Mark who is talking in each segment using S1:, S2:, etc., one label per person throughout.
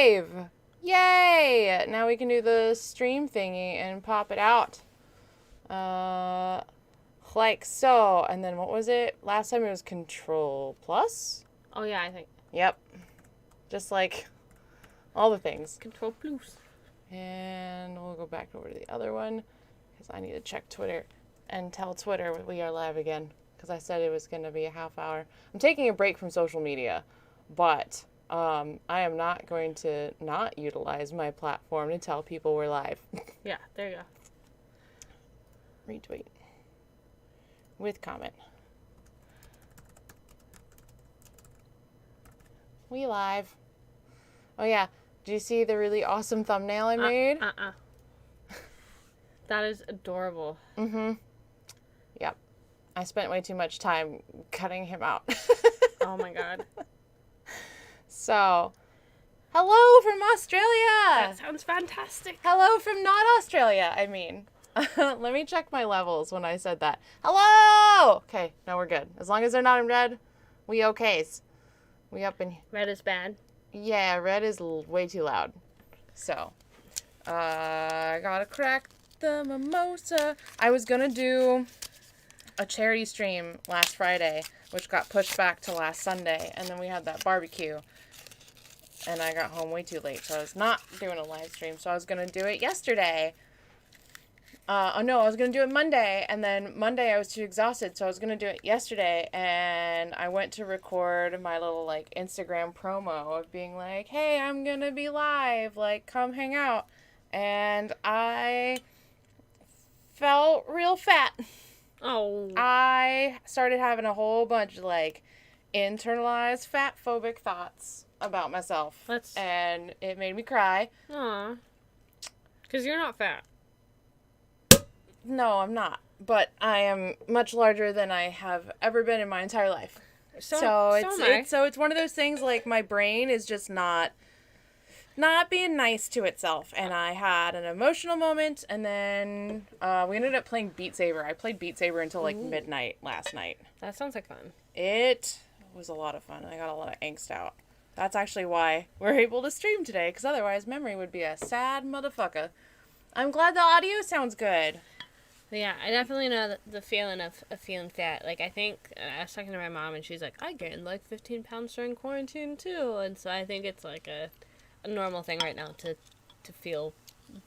S1: live! Yay! Now we can do the stream thingy and pop it out. Like so. And then what was it? Last time it was Control Plus?
S2: Oh, yeah, I think.
S1: Yep. Just like all the things.
S2: Control Plus.
S1: And we'll go back over to the other one because I need to check Twitter and tell Twitter we are live again because I said it was going to be a half hour. I'm taking a break from social media, but I am not going to not utilize my platform to tell people we're live.
S2: Yeah, there you go.
S1: Retweet. With comment. We live. Oh yeah. Did you see the really awesome thumbnail I made?
S2: That is adorable.
S1: Mm-hmm. Yep. I spent way too much time cutting him out.
S2: Oh my god.
S1: So, hello from Australia!
S2: That sounds fantastic.
S1: Hello from not Australia, I mean. Let me check my levels when I said that. Hello! Okay, no, we're good. As long as they're not in red, we okays. We up in...
S2: Red is bad.
S1: Yeah, red is way too loud. So, I gotta crack the mimosa. I was gonna do a charity stream last Friday, which got pushed back to last Sunday, and then we had that barbecue, and I got home way too late, so I was not doing a live stream, so I was gonna do it yesterday. I was gonna do it Monday, and then Monday I was too exhausted, so I was gonna do it yesterday, and I went to record my little, like, Instagram promo of being like, hey, I'm gonna be live, like, come hang out, and I felt real fat.
S2: Oh.
S1: I started having a whole bunch of, like, internalized fat-phobic thoughts about myself, and it made me cry.
S2: Aw. Because you're not fat.
S1: No, I'm not. But I am much larger than I have ever been in my entire life. So it's one of those things, like, my brain is just not being nice to itself. And I had an emotional moment, and then we ended up playing Beat Saber. I played Beat Saber until, like, midnight last night.
S2: That sounds like fun.
S1: It was a lot of fun. I got a lot of angst out. That's actually why we're able to stream today, because otherwise memory would be a sad motherfucker. I'm glad the audio sounds good.
S2: Yeah, I definitely know the feeling of feeling fat. Like, I think, I was talking to my mom, and she's like, I gained, like, 15 pounds during quarantine, too. And so I think it's, like, a normal thing right now to feel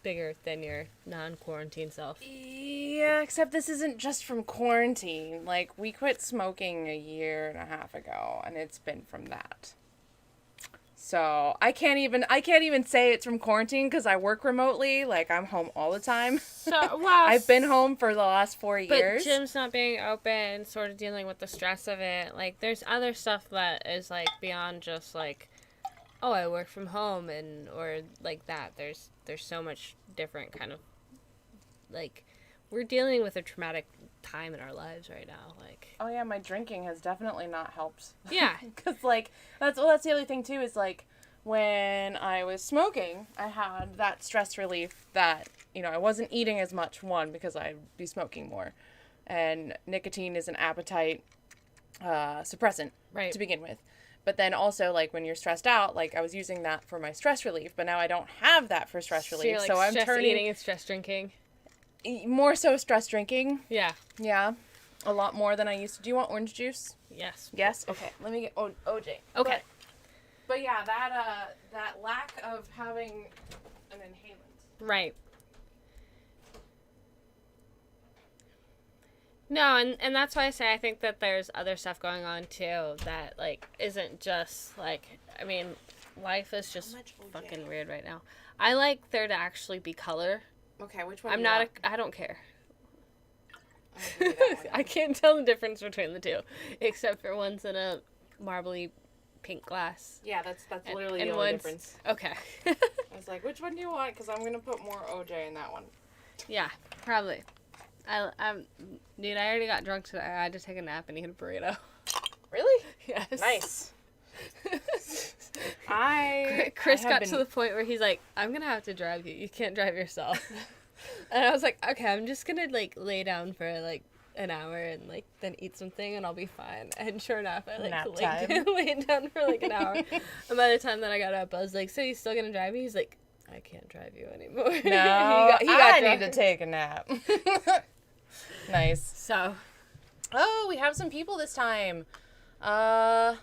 S2: bigger than your non-quarantine self.
S1: Yeah, except this isn't just from quarantine. Like, we quit smoking a year and a half ago, and it's been from that. So, I can't even say it's from quarantine because I work remotely. Like, I'm home all the time.
S2: So, well...
S1: I've been home for the last 4 years.
S2: But gym's not being open, sort of dealing with the stress of it. Like, there's other stuff that is, like, beyond just, like, oh, I work from home, or, like, that. There's so much different kind of, like, we're dealing with a traumatic time in our lives right now. Like,
S1: oh yeah, my drinking has definitely not helped.
S2: Yeah.
S1: Because, like, that's the other thing, too, is, like, when I was smoking, I had that stress relief that, you know, I wasn't eating as much, one, because I'd be smoking more. And nicotine is an appetite suppressant to begin with. But then also, like, when you're stressed out, like, I was using that for my stress relief, but now I don't have that for stress relief.
S2: You're, like,
S1: so I'm
S2: stress eating and stress drinking.
S1: More so stress drinking.
S2: Yeah.
S1: Yeah. A lot more than I used to. Do you want orange juice?
S2: Yes.
S1: Yes? Okay. Let me get OJ.
S2: Okay.
S1: But yeah, that lack of having an inhalant.
S2: Right. No, and that's why I say I think that there's other stuff going on, too, that, like, isn't just, like, I mean, life is just fucking weird right now. I like there to actually be color.
S1: Okay, which one
S2: I don't care. I can't tell the difference between the two, except for one's in a marbly pink glass.
S1: Yeah, that's literally the only difference.
S2: Okay.
S1: I was like, which one do you want? Because I'm going to put more OJ in that one.
S2: Yeah, probably. Dude, I already got drunk today. I had to take a nap and eat a burrito.
S1: Really?
S2: Yes.
S1: Nice.
S2: Chris got to the point where he's like, I'm going to have to drive you. You can't drive yourself. And I was like, okay, I'm just going to, like, lay down for, like, an hour and like then eat something and I'll be fine. And sure enough, I
S1: Nap
S2: like
S1: time.
S2: laid down for like an hour. And by the time that I got up, I was like, "So you still gonna drive me?" He's like, "I can't drive you anymore."
S1: No,
S2: he got
S1: I
S2: drunk.
S1: need to take a nap. Nice.
S2: So,
S1: Oh, we have some people this time. Hello,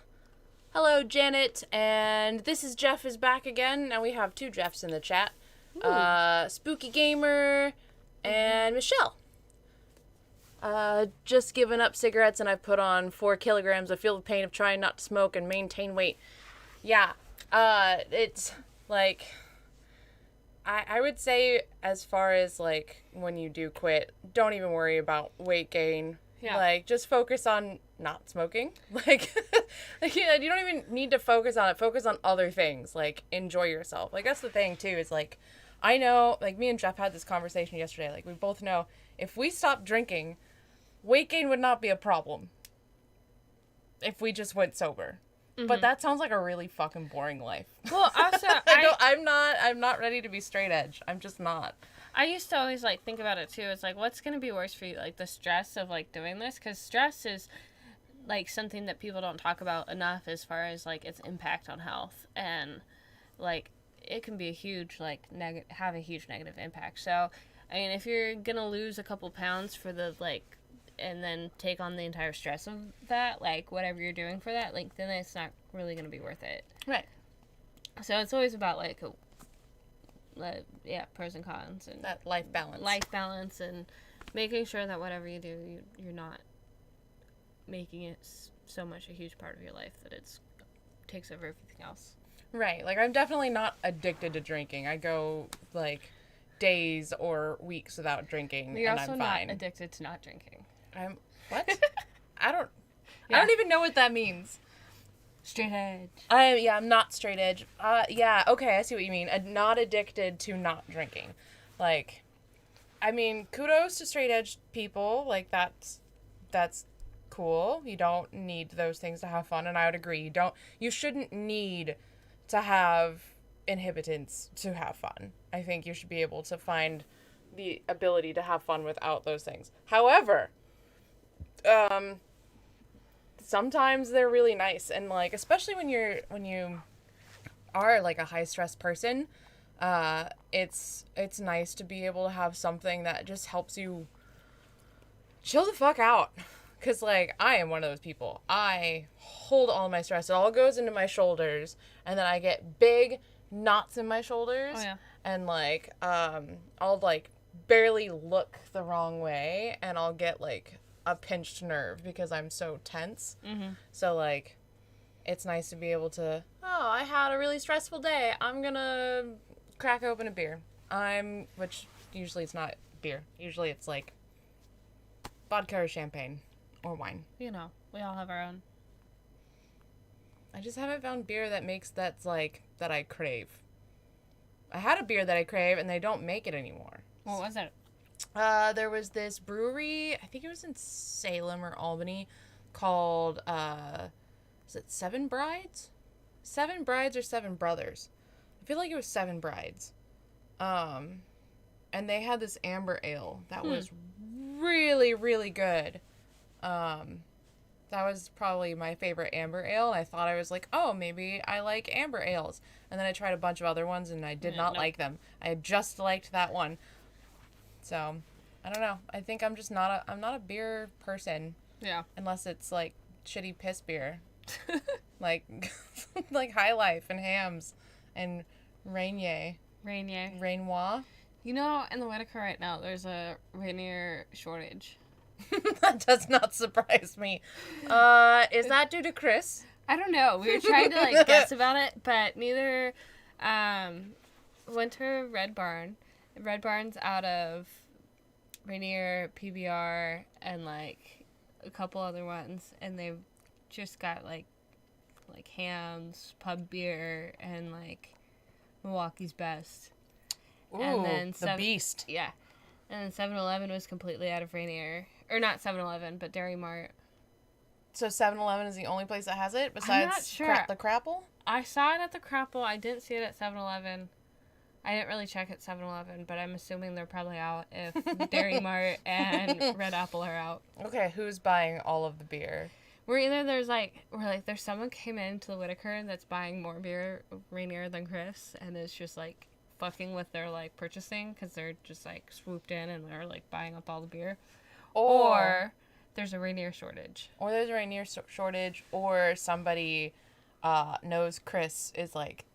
S1: Janet, and this is Jeff is back again. Now we have 2 Jeffs in the chat. Spooky Gamer and Michelle. Just given up cigarettes and I've put on 4 kilograms. I feel the pain of trying not to smoke and maintain weight. Yeah, it's like, I would say as far as like when you do quit, don't even worry about weight gain.
S2: Yeah.
S1: Like, just focus on not smoking. Like, yeah, you don't even need to focus on it. Focus on other things. Like, enjoy yourself. Like, that's the thing, too, is, like, I know, like, me and Jeff had this conversation yesterday. Like, we both know if we stopped drinking, weight gain would not be a problem. If we just went sober. Mm-hmm. But that sounds like a really fucking boring life.
S2: well, also,
S1: I'm not ready to be straight edge. I'm just not.
S2: I used to always, like, think about it, too. It's, like, what's going to be worse for you? Like, the stress of, like, doing this? Because stress is, like, something that people don't talk about enough as far as, like, its impact on health. And, like, it can be a huge, like, have a huge negative impact. So, I mean, if you're going to lose a couple pounds for the, like, and then take on the entire stress of that, like, whatever you're doing for that, like, then it's not really going to be worth it.
S1: Right.
S2: So, it's always about, like, pros and cons and
S1: that life balance
S2: and making sure that whatever you do, you're not making it so much a huge part of your life that it takes over everything else.
S1: Right. Like, I'm definitely not addicted to drinking. I go like days or weeks without drinking,
S2: You're
S1: and
S2: also
S1: I'm fine.
S2: not addicted to not drinking.
S1: I'm what? I don't even know what that means.
S2: Straight edge.
S1: I'm not straight edge. Yeah, okay, I see what you mean. Not addicted to not drinking. Like, I mean, kudos to straight edge people. Like, that's cool. You don't need those things to have fun, and I would agree. You shouldn't need to have inhibitants to have fun. I think you should be able to find the ability to have fun without those things. However, sometimes they're really nice, and like, especially when you are like a high stress person, it's nice to be able to have something that just helps you chill the fuck out. Cause like, I am one of those people. I hold all my stress. It all goes into my shoulders, and then I get big knots in my shoulders.
S2: Oh, yeah.
S1: And like, I'll like barely look the wrong way, and I'll get like a pinched nerve because I'm so tense.
S2: Mm-hmm.
S1: So like, it's nice to be able to, I had a really stressful day. I'm gonna crack open a beer. Which usually it's not beer. Usually it's like vodka or champagne or wine.
S2: You know, we all have our own.
S1: I just haven't found beer that I crave. I had a beer that I crave, and they don't make it anymore.
S2: What was it?
S1: There was this brewery, I think it was in Salem or Albany, called, is it Seven Brides? Seven Brides or Seven Brothers? I feel like it was Seven Brides. And they had this amber ale that was really, really good. That was probably my favorite amber ale. I thought I was like, oh, maybe I like amber ales. And then I tried a bunch of other ones, and I did not like them. I just liked that one. So, I don't know. I think I'm just not a beer person.
S2: Yeah.
S1: Unless it's like shitty piss beer. like High Life and Hams and Rainier. Rainoir.
S2: You know, in the Whitaker right now, there's a Rainier shortage.
S1: That does not surprise me. Is that due to Chris?
S2: I don't know. We were trying to like guess about it, but neither went to Red Barn. Red Barn's out of Rainier, PBR, and like a couple other ones, and they've just got like Hams, pub beer, and like Milwaukee's Best.
S1: Ooh,
S2: and then
S1: the beast.
S2: Yeah. And then 7-Eleven was completely out of Rainier. Or not 7-Eleven, but Dairy Mart.
S1: So 7-Eleven is the only place that has it besides
S2: I'm not sure.
S1: the Crapple?
S2: I saw it at the Crapple. I didn't see it at 7-Eleven. I didn't really check at 7-Eleven, but I'm assuming they're probably out if Dairy Mart and Red Apple are out.
S1: Okay, who's buying all of the beer?
S2: There's someone came into the Whitaker that's buying more beer, Rainier than Chris, and is just, like, fucking with their, like, purchasing, because they're just, like, swooped in and they're, like, buying up all the beer. Or there's a Rainier shortage.
S1: Or somebody knows Chris is, like,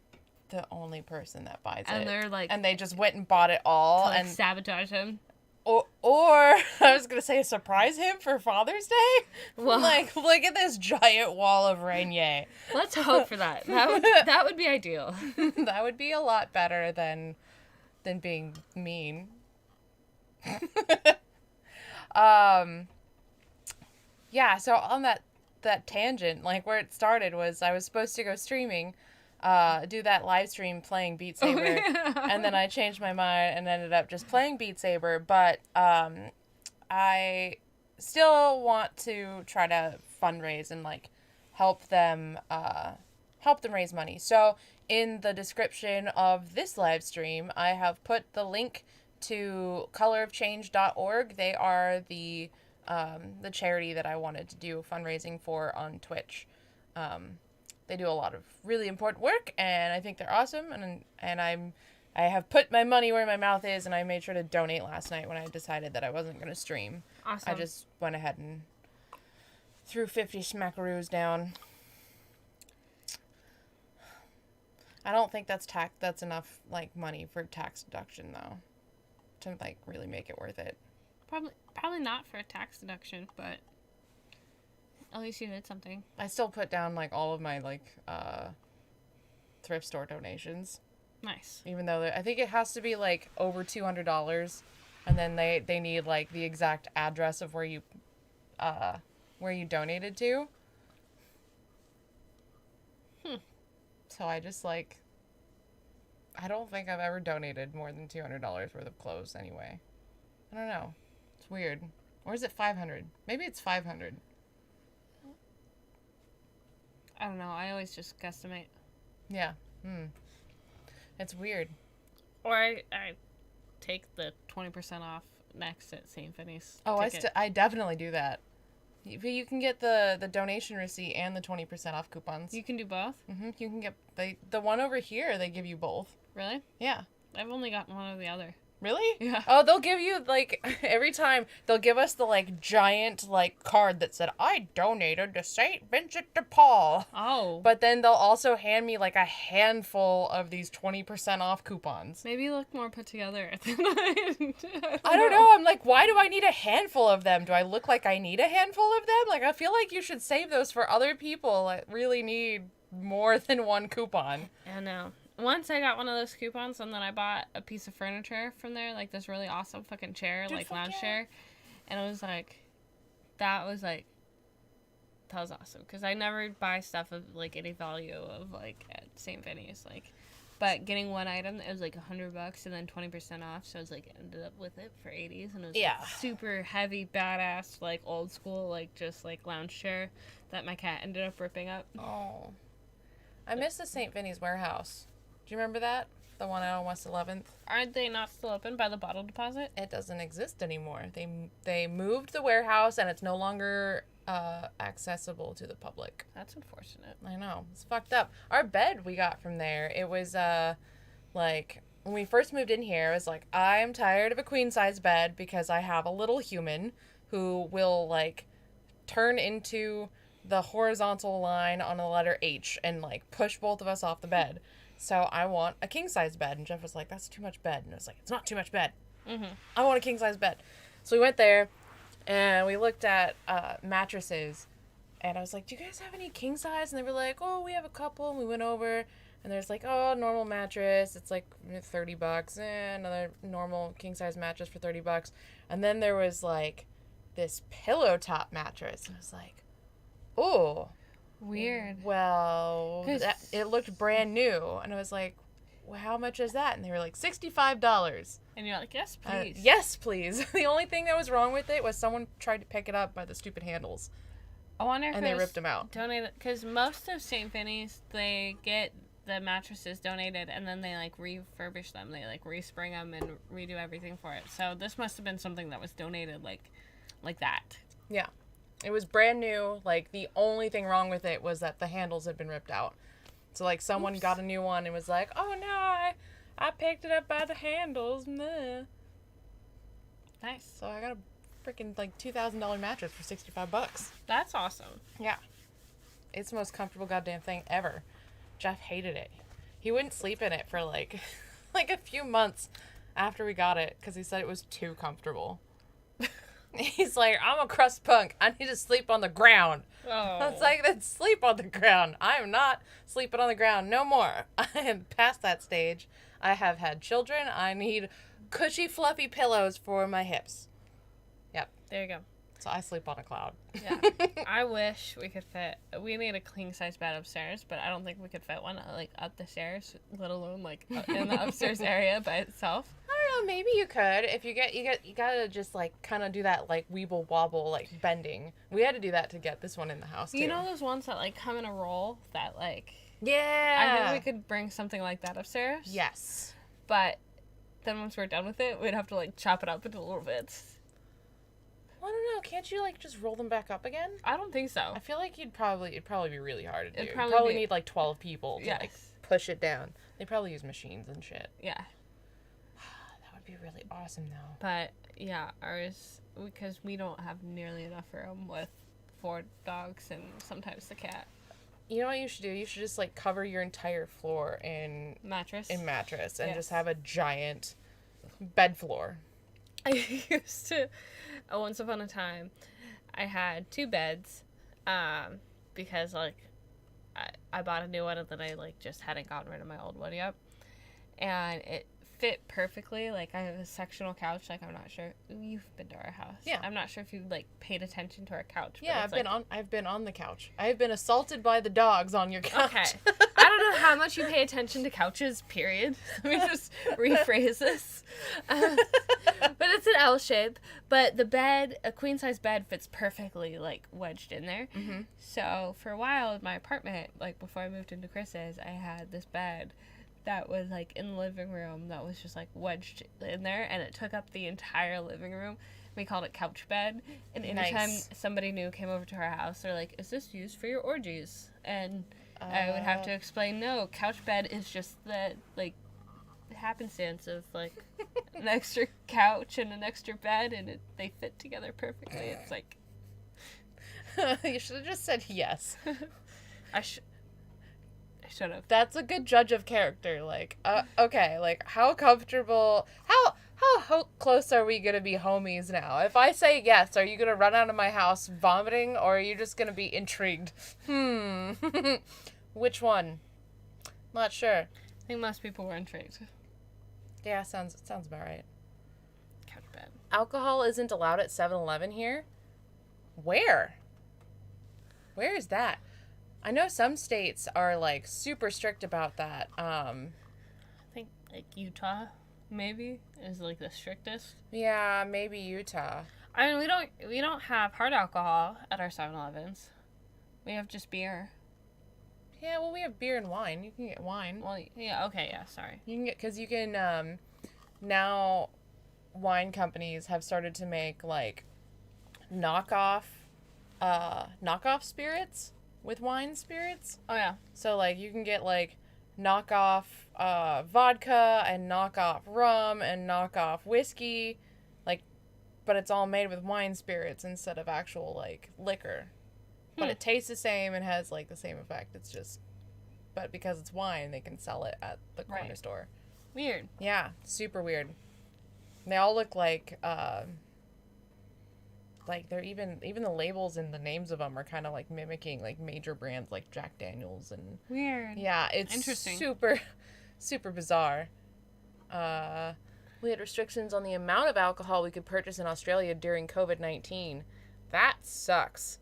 S1: the only person that buys it.
S2: And they're, like...
S1: And they just went and bought it all.
S2: To, like,
S1: and
S2: sabotage him.
S1: Or I was going to say surprise him for Father's Day.
S2: Well,
S1: like, look at this giant wall of Rainier.
S2: Let's hope for that. That would be ideal.
S1: That would be a lot better than being mean. Yeah, so on that tangent, like where it started was I was supposed to go streaming, do that live stream playing Beat Saber, and then I changed my mind and ended up just playing Beat Saber, but I still want to try to fundraise and like help them raise money. So in the description of this live stream, I have put the link to colorofchange.org. They are the charity that I wanted to do fundraising for on Twitch. They do a lot of really important work, and I think they're awesome. And I have put my money where my mouth is, and I made sure to donate last night when I decided that I wasn't going to stream.
S2: Awesome.
S1: I just went ahead and threw 50 smackaroos down. I don't think that's enough like money for tax deduction though, to like really make it worth it.
S2: Probably not for a tax deduction, but at least you did something.
S1: I still put down like all of my like thrift store donations.
S2: Nice.
S1: Even though I think it has to be like over $200, and then they need like the exact address of where you donated to. So I just like, I don't think I've ever donated more than $200 worth of clothes anyway. I don't know. It's weird. Or is it 500? Maybe it's 500.
S2: I don't know. I always just guesstimate.
S1: Yeah. It's weird.
S2: Or I take the 20% off next at St. Finney's.
S1: Oh, I definitely do that. You can get the donation receipt and the 20% off coupons.
S2: You can do both?
S1: Mm-hmm. You can get the one over here, they give you both.
S2: Really?
S1: Yeah.
S2: I've only gotten one or the other.
S1: Really?
S2: Yeah.
S1: Oh, they'll give you, like, every time, they'll give us the, like, giant, like, card that said, I donated to St. Vincent de Paul.
S2: Oh.
S1: But then they'll also hand me, like, a handful of these 20% off coupons.
S2: Maybe you look more put together than
S1: I don't know. I'm like, why do I need a handful of them? Do I look like I need a handful of them? Like, I feel like you should save those for other people that really need more than one coupon.
S2: I know. Once I got one of those coupons, and then I bought a piece of furniture from there, like this really awesome fucking chair, like lounge chair, and it was like, that was awesome, because I never buy stuff of like any value of like at St. Vinny's, like, but getting one item that was like $100 and then 20% off, so I was like ended up with it for 80s, and it was like, super heavy, badass, like old school, like just like lounge chair that my cat ended up ripping up.
S1: Oh, I miss the St. Vinny's warehouse. Do you remember that? The one out on West 11th?
S2: Aren't they not still open by the bottle deposit?
S1: It doesn't exist anymore. They moved the warehouse, and it's no longer accessible to the public.
S2: That's unfortunate.
S1: I know. It's fucked up. Our bed we got from there, it was, like, when we first moved in here, it was like, I am tired of a queen-size bed because I have a little human who will, like, turn into the horizontal line on the letter H and, like, push both of us off the bed. So I want a king-size bed. And Jeff was like, that's too much bed. And I was like, it's not too much bed.
S2: Mm-hmm.
S1: I want a king-size bed. So we went there, and we looked at mattresses. And I was like, do you guys have any king-size? And they were like, oh, we have a couple. And we went over, and there's like, oh, normal mattress. It's like $30. Another normal king-size mattress for $30. And then there was like this pillow top mattress. And I was like, oh.
S2: Weird.
S1: Well, it looked brand new, and I was like, well, how much is that? And they were like, $65.
S2: And you're like, yes, please.
S1: Yes, please. The only thing that was wrong with it was someone tried to pick it up by the stupid handles.
S2: I wonder if
S1: they ripped them out.
S2: Donated, because most of St. Vinny's, they get the mattresses donated, and then they like refurbish them. They like respring them and redo everything for it. So this must have been something that was donated like that.
S1: Yeah. It was brand new. Like, the only thing wrong with it was that the handles had been ripped out. So, like, someone got a new one and was like, oh, no, I picked it up by the handles. Meh.
S2: Nice.
S1: So I got a freaking, like, $2,000 mattress for $65.
S2: That's awesome.
S1: Yeah. It's the most comfortable goddamn thing ever. Jeff hated it. He wouldn't sleep in it for, like, like a few months after we got it because he said it was too comfortable. He's like, I'm a crust punk. I need to sleep on the ground.
S2: Oh.
S1: I was like, then sleep on the ground. I am not sleeping on the ground no more. I am past that stage. I have had children. I need cushy, fluffy pillows for my hips. Yep.
S2: There you go.
S1: So I sleep on a cloud.
S2: Yeah. I wish we could fit. We need a king size bed upstairs, but I don't think we could fit one like up the stairs, let alone like in the upstairs area by itself.
S1: I don't know. Maybe you could. If you gotta just like kind of do that like weeble wobble like bending. We had to do that to get this one in the house too.
S2: You know those ones that like come in a roll that like.
S1: Yeah.
S2: I think we could bring something like that upstairs.
S1: Yes.
S2: But then once we're done with it, we'd have to like chop it up into little bits.
S1: I don't know. Can't you like just roll them back up again?
S2: I don't think so.
S1: I feel like it'd probably be really hard to do.
S2: It'd
S1: You'd
S2: probably
S1: probably
S2: be-
S1: need like 12 people to like
S2: Yes.
S1: push it down. They probably use machines and shit.
S2: Yeah.
S1: That would be really awesome though.
S2: But yeah, ours, because we don't have nearly enough room with 4 dogs and sometimes the cat.
S1: You know what you should do? You should just like cover your entire floor in
S2: Mattress.
S1: mattress and
S2: Yes.
S1: just have a giant bed floor.
S2: I used to, once upon a time, I had 2 beds, because like I bought a new one and then I like just hadn't gotten rid of my old one yet, and it fit perfectly. Like I have a sectional couch. Like I'm not sure you've been to our house.
S1: Yeah.
S2: I'm not sure if you like paid attention to our couch.
S1: Yeah,
S2: but it's,
S1: I've been on the couch. I have been assaulted by the dogs on your couch.
S2: Okay. I don't know how much you pay attention to couches, period. Let me just rephrase this. But it's an L shape. But the bed, a queen size bed, fits perfectly, like, wedged in there.
S1: Mm-hmm.
S2: So for a while in my apartment, like, before I moved into Chris's, I had this bed that was, like, in the living room that was just, like, wedged in there. And it took up the entire living room. We called it couch bed. And anytime
S1: Nice.
S2: somebody new came over to our house, they're like, is this used for your orgies? And I would have to explain, no, couch bed is just the, like, happenstance of, like, an extra couch and an extra bed, and they fit together perfectly. It's like...
S1: You should have just said yes.
S2: I should have.
S1: That's a good judge of character. Like, okay, like, how comfortable... How close are we gonna be homies now? If I say yes, are you gonna run out of my house vomiting, or are you just gonna be intrigued? Which one? Not sure.
S2: I think most people were intrigued.
S1: Yeah, sounds about right.
S2: Couch bed.
S1: Alcohol isn't allowed at 7-Eleven here? Where? Where is that? I know some states are, like, super strict about that.
S2: I think, like, Utah, maybe, is, like, the strictest.
S1: Yeah, maybe Utah.
S2: I mean, we don't have hard alcohol at our 7-Elevens. We have just beer.
S1: Yeah, well, we have beer and wine. You can get wine.
S2: Well, yeah, okay, yeah, sorry.
S1: You can get, because you can, now wine companies have started to make, like, knockoff spirits with wine spirits.
S2: Oh, yeah.
S1: So, like, you can get, like, knockoff vodka and knockoff rum and knockoff whiskey, like, but it's all made with wine spirits instead of actual, like, liquor. But it tastes the same and has, like, the same effect. It's just, but because it's wine, they can sell it at the corner
S2: Right.
S1: store.
S2: Weird.
S1: Yeah, super weird. They all look like they're even the labels and the names of them are kind of like mimicking like major brands like Jack Daniels and
S2: Weird.
S1: yeah, it's
S2: Interesting.
S1: super bizarre. We had restrictions on the amount of alcohol we could purchase in Australia during COVID-19. That sucks.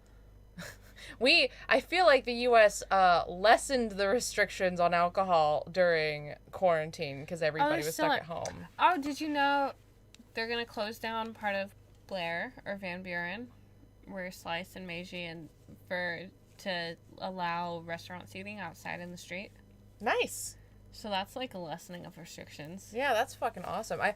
S1: I feel like the U.S. Lessened the restrictions on alcohol during quarantine because everybody was stuck at home.
S2: Oh, did you know they're going to close down part of Blair or Van Buren, where Slice and Meiji, and to allow restaurant seating outside in the street?
S1: Nice.
S2: So that's like a lessening of restrictions.
S1: Yeah, that's fucking awesome. I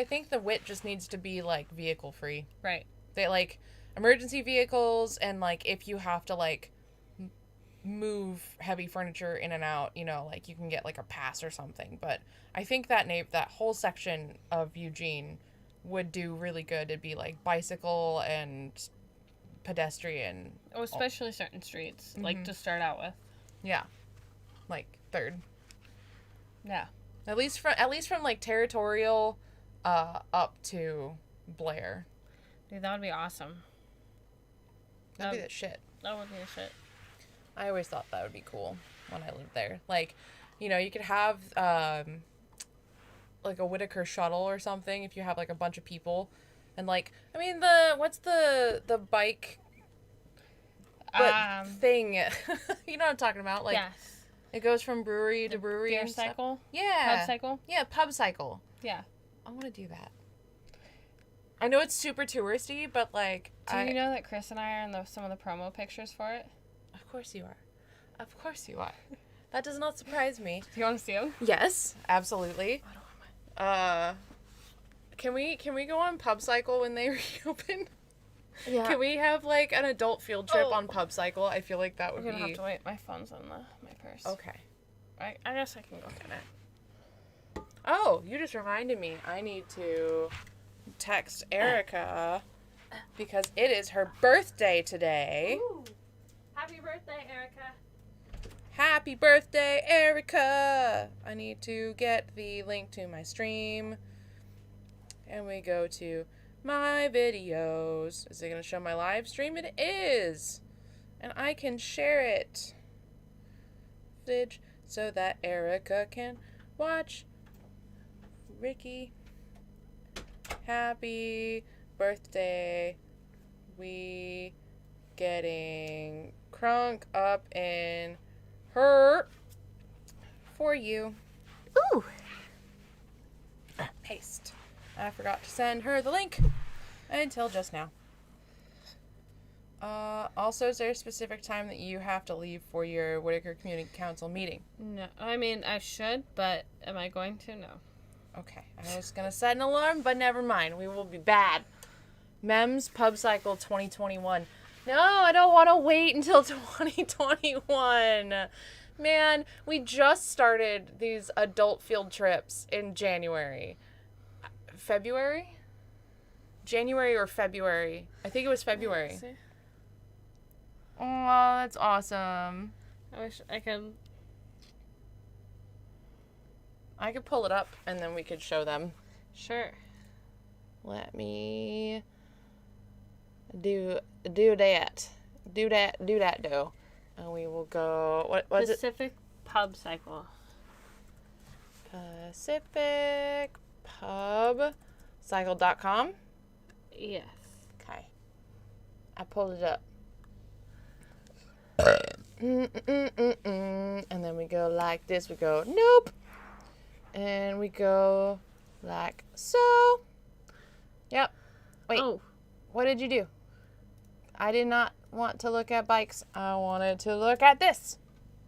S1: think the WIT just needs to be like vehicle free.
S2: Right.
S1: They like emergency vehicles, and like if you have to like move heavy furniture in and out, you know, like you can get like a pass or something. But I think that whole section of Eugene would do really good. It'd be like bicycle and pedestrian.
S2: Oh, especially certain streets, like to start out with.
S1: Yeah, like Third.
S2: Yeah.
S1: At least from like Territorial, up to Blair.
S2: Dude, that would be awesome.
S1: That'd be the shit.
S2: That would be the shit.
S1: I always thought that would be cool when I lived there. Like, you know, you could have like a Whitaker shuttle or something if you have like a bunch of people, and like, I mean, what's the bike thing? You know what I'm talking about? Like,
S2: yes.
S1: It goes from brewery to brewery.
S2: Beer cycle?
S1: Yeah.
S2: Pub cycle?
S1: Yeah, pub cycle.
S2: Yeah.
S1: I want to do that. I know it's super touristy, but like...
S2: Do you know that Chris and I are in some of the promo pictures for it?
S1: Of course you are. Of course you are. That does not surprise me.
S2: Do you want to see them?
S1: Yes, absolutely. Can we go on pub cycle when they reopen? Yeah. Can we have like an adult field trip on pub cycle? I feel like that would be...
S2: I'm gonna have to wait. My phone's on my purse.
S1: Okay.
S2: I guess I can go get it.
S1: Oh, you just reminded me. I need to text Erica because it is her birthday today.
S2: Ooh. Happy birthday, Erica.
S1: Happy birthday, Erica. I need to get the link to my stream. And we go to my videos. Is it going to show my live stream? It is. And I can share it. Footage so that Erica can watch. Ricky, happy birthday. We getting crunk up in her for you.
S2: Ooh.
S1: Paste. I forgot to send her the link until just now. Also, is there a specific time that you have to leave for your Whitaker Community Council meeting?
S2: No, I mean, I should, but am I going to? No.
S1: Okay, I was going to set an alarm, but never mind. We will be bad. MEMS Pub Cycle 2021. No, I don't want to wait until 2021. Man, we just started these adult field trips in January. February? January or February. I think it was February. Oh, that's awesome.
S2: I wish I could...
S1: I could pull it up and then we could show them.
S2: Sure.
S1: Let me do that. Do that. And we will go... What was it?
S2: Pacific Pub Cycle.
S1: Pacific Pub Cycle.com?
S2: Yes.
S1: Okay. I pulled it up. And then we go like this. We go, nope. And we go like so. Yep. Wait.
S2: Oh.
S1: What did you do? I did not want to look at bikes. I wanted to look at this.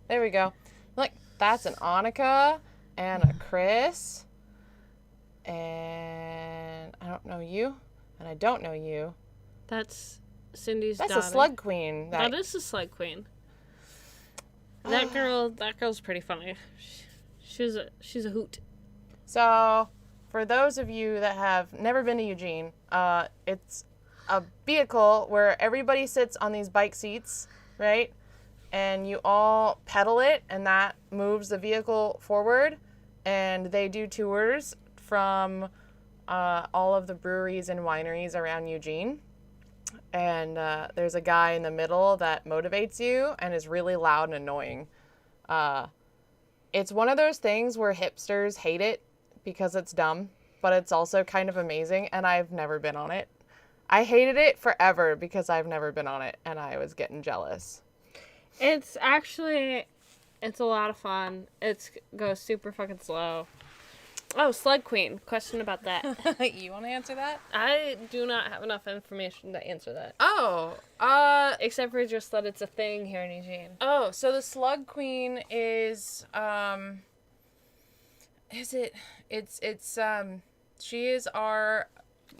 S1: There we go. Look, that's an Annika and a Chris. And I don't know you. And I don't know you.
S2: That's Cindy's
S1: That's
S2: daughter.
S1: a slug queen.
S2: That is a slug queen. That girl's pretty funny. She's a hoot.
S1: So, for those of you that have never been to Eugene, it's a vehicle where everybody sits on these bike seats, right? And you all pedal it, and that moves the vehicle forward. And they do tours from all of the breweries and wineries around Eugene. And there's a guy in the middle that motivates you and is really loud and annoying. It's one of those things where hipsters hate it because it's dumb, but it's also kind of amazing, and I've never been on it. I hated it forever because I've never been on it, and I was getting jealous.
S2: It's a lot of fun. It goes super fucking slow. Oh, Slug Queen. Question about that.
S1: You want to answer that?
S2: I do not have enough information to answer that.
S1: Oh,
S2: Except for just that it's a thing here in Eugene.
S1: Oh, so the Slug Queen she is our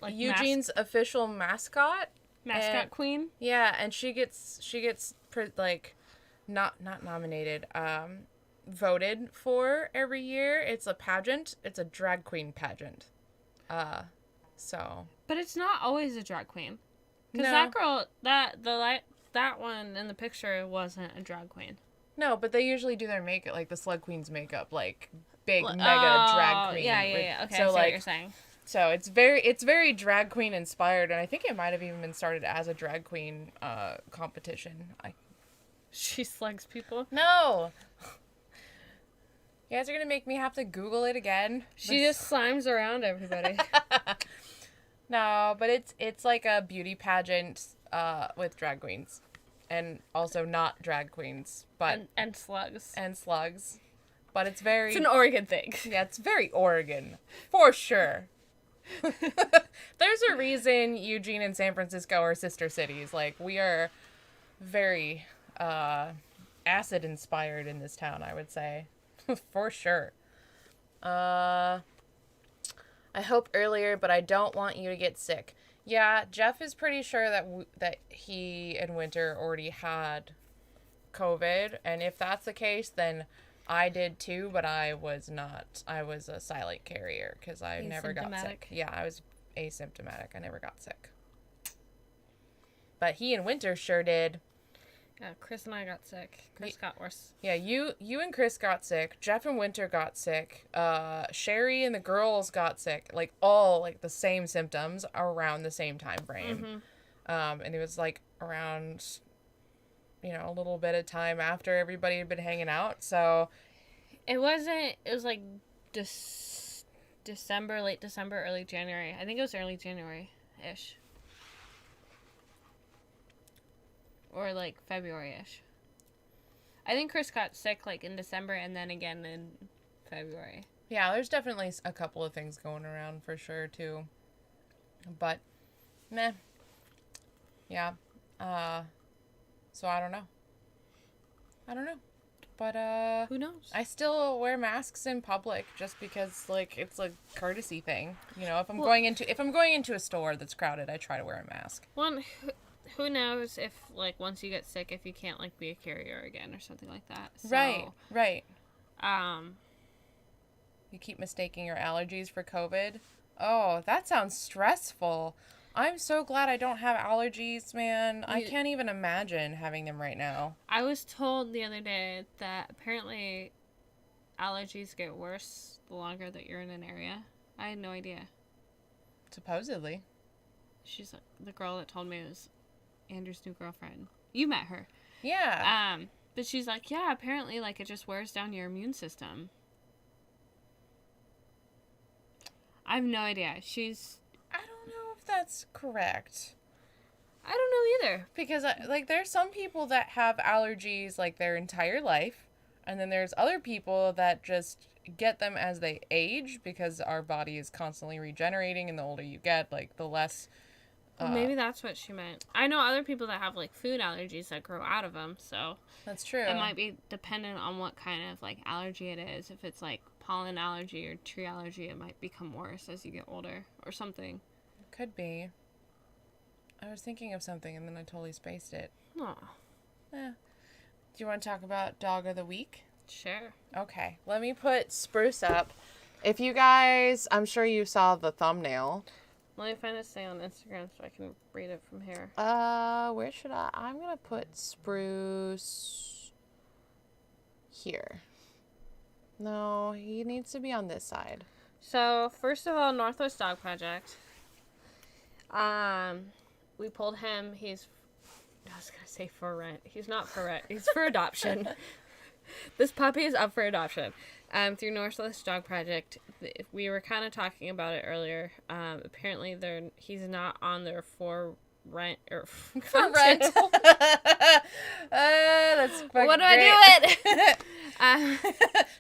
S2: Like
S1: Eugene's official mascot.
S2: mascot queen?
S1: Yeah, and she gets not nominated, voted for every year. It's a pageant. It's a drag queen pageant. So.
S2: But it's not always a drag queen. Because
S1: No.
S2: that girl, that one in the picture wasn't a drag queen.
S1: No, but they usually do their makeup, like the Slug Queen's makeup, like big mega drag queen.
S2: Yeah. Okay,
S1: So
S2: I see
S1: like,
S2: what you're saying.
S1: so it's very drag queen inspired, and I think it might have even been started as a drag queen competition.
S2: She slugs people.
S1: No. You guys are gonna make me have to Google it again.
S2: She just slimes around everybody.
S1: No, but it's like a beauty pageant with drag queens, and also not drag queens, but
S2: and slugs.
S1: and slugs. But it's very.
S2: It's an Oregon thing.
S1: Yeah, it's very Oregon, for sure. There's a reason Eugene and San Francisco are sister cities. Like, we are very acid inspired in this town, I would say. For sure. I hope earlier, but I don't want you to get sick. Yeah, Jeff is pretty sure that he and Winter already had COVID, and if that's the case, then I did too, but I was not. I was a silent carrier because I never got sick. Yeah, I was asymptomatic. I never got sick. But he and Winter sure did.
S2: Yeah, Chris and I got sick. Chris got worse.
S1: Yeah, you and Chris got sick. Jeff and Winter got sick. Sherry and the girls got sick. Like, all, like, the same symptoms around the same time frame. Mm-hmm. And it was, like, around, a little bit of time after everybody had been hanging out, so...
S2: It was, like, December, late December, early January. I think it was early January-ish. Or, like, February-ish. I think Chris got sick, like, in December and then again in February.
S1: Yeah, there's definitely a couple of things going around for sure, too. But, meh. Yeah. So I don't know. But,
S2: who knows?
S1: I still wear masks in public just because, like, it's a courtesy thing. If I'm going into a store that's crowded, I try to wear a mask.
S2: One, who knows if, like, once you get sick, if you can't, like, be a carrier again or something like that. So,
S1: Right. You keep mistaking your allergies for COVID. Oh, that sounds stressful. I'm so glad I don't have allergies, man. I can't even imagine having them right now.
S2: I was told the other day that apparently allergies get worse the longer that you're in an area. I had no idea.
S1: Supposedly.
S2: She's like, the girl that told me was Andrew's new girlfriend. You met her.
S1: Yeah.
S2: But she's like, yeah, apparently, like, it just wears down your immune system. I have no idea.
S1: I don't know if that's correct.
S2: I don't know either.
S1: Because, there's some people that have allergies, like, their entire life. And then there's other people that just get them as they age because our body is constantly regenerating, and the older you get, like, the less...
S2: Well, maybe that's what she meant. I know other people that have, like, food allergies that grow out of them, so...
S1: That's true.
S2: It might be dependent on what kind of, like, allergy it is. If it's, like, pollen allergy or tree allergy, it might become worse as you get older or something.
S1: Could be. I was thinking of something and then I totally spaced it.
S2: Oh.
S1: Do you want to talk about Dog of the Week?
S2: Sure.
S1: Okay. Let me put Spruce up. If you guys... I'm sure you saw the thumbnail.
S2: Let me find this thing on Instagram so I can read it from here.
S1: Where should I... I'm going to put Spruce here. No, he needs to be on this side.
S2: So, first of all, Northwest Dog Project. We pulled him. I was going to say for rent. He's not for rent. He's for adoption. This puppy is up for adoption. Through Northwest Dog Project. We were kind of talking about it earlier. Apparently, he's not on there for rent or
S1: for rent. That's
S2: what do
S1: great.
S2: I do it?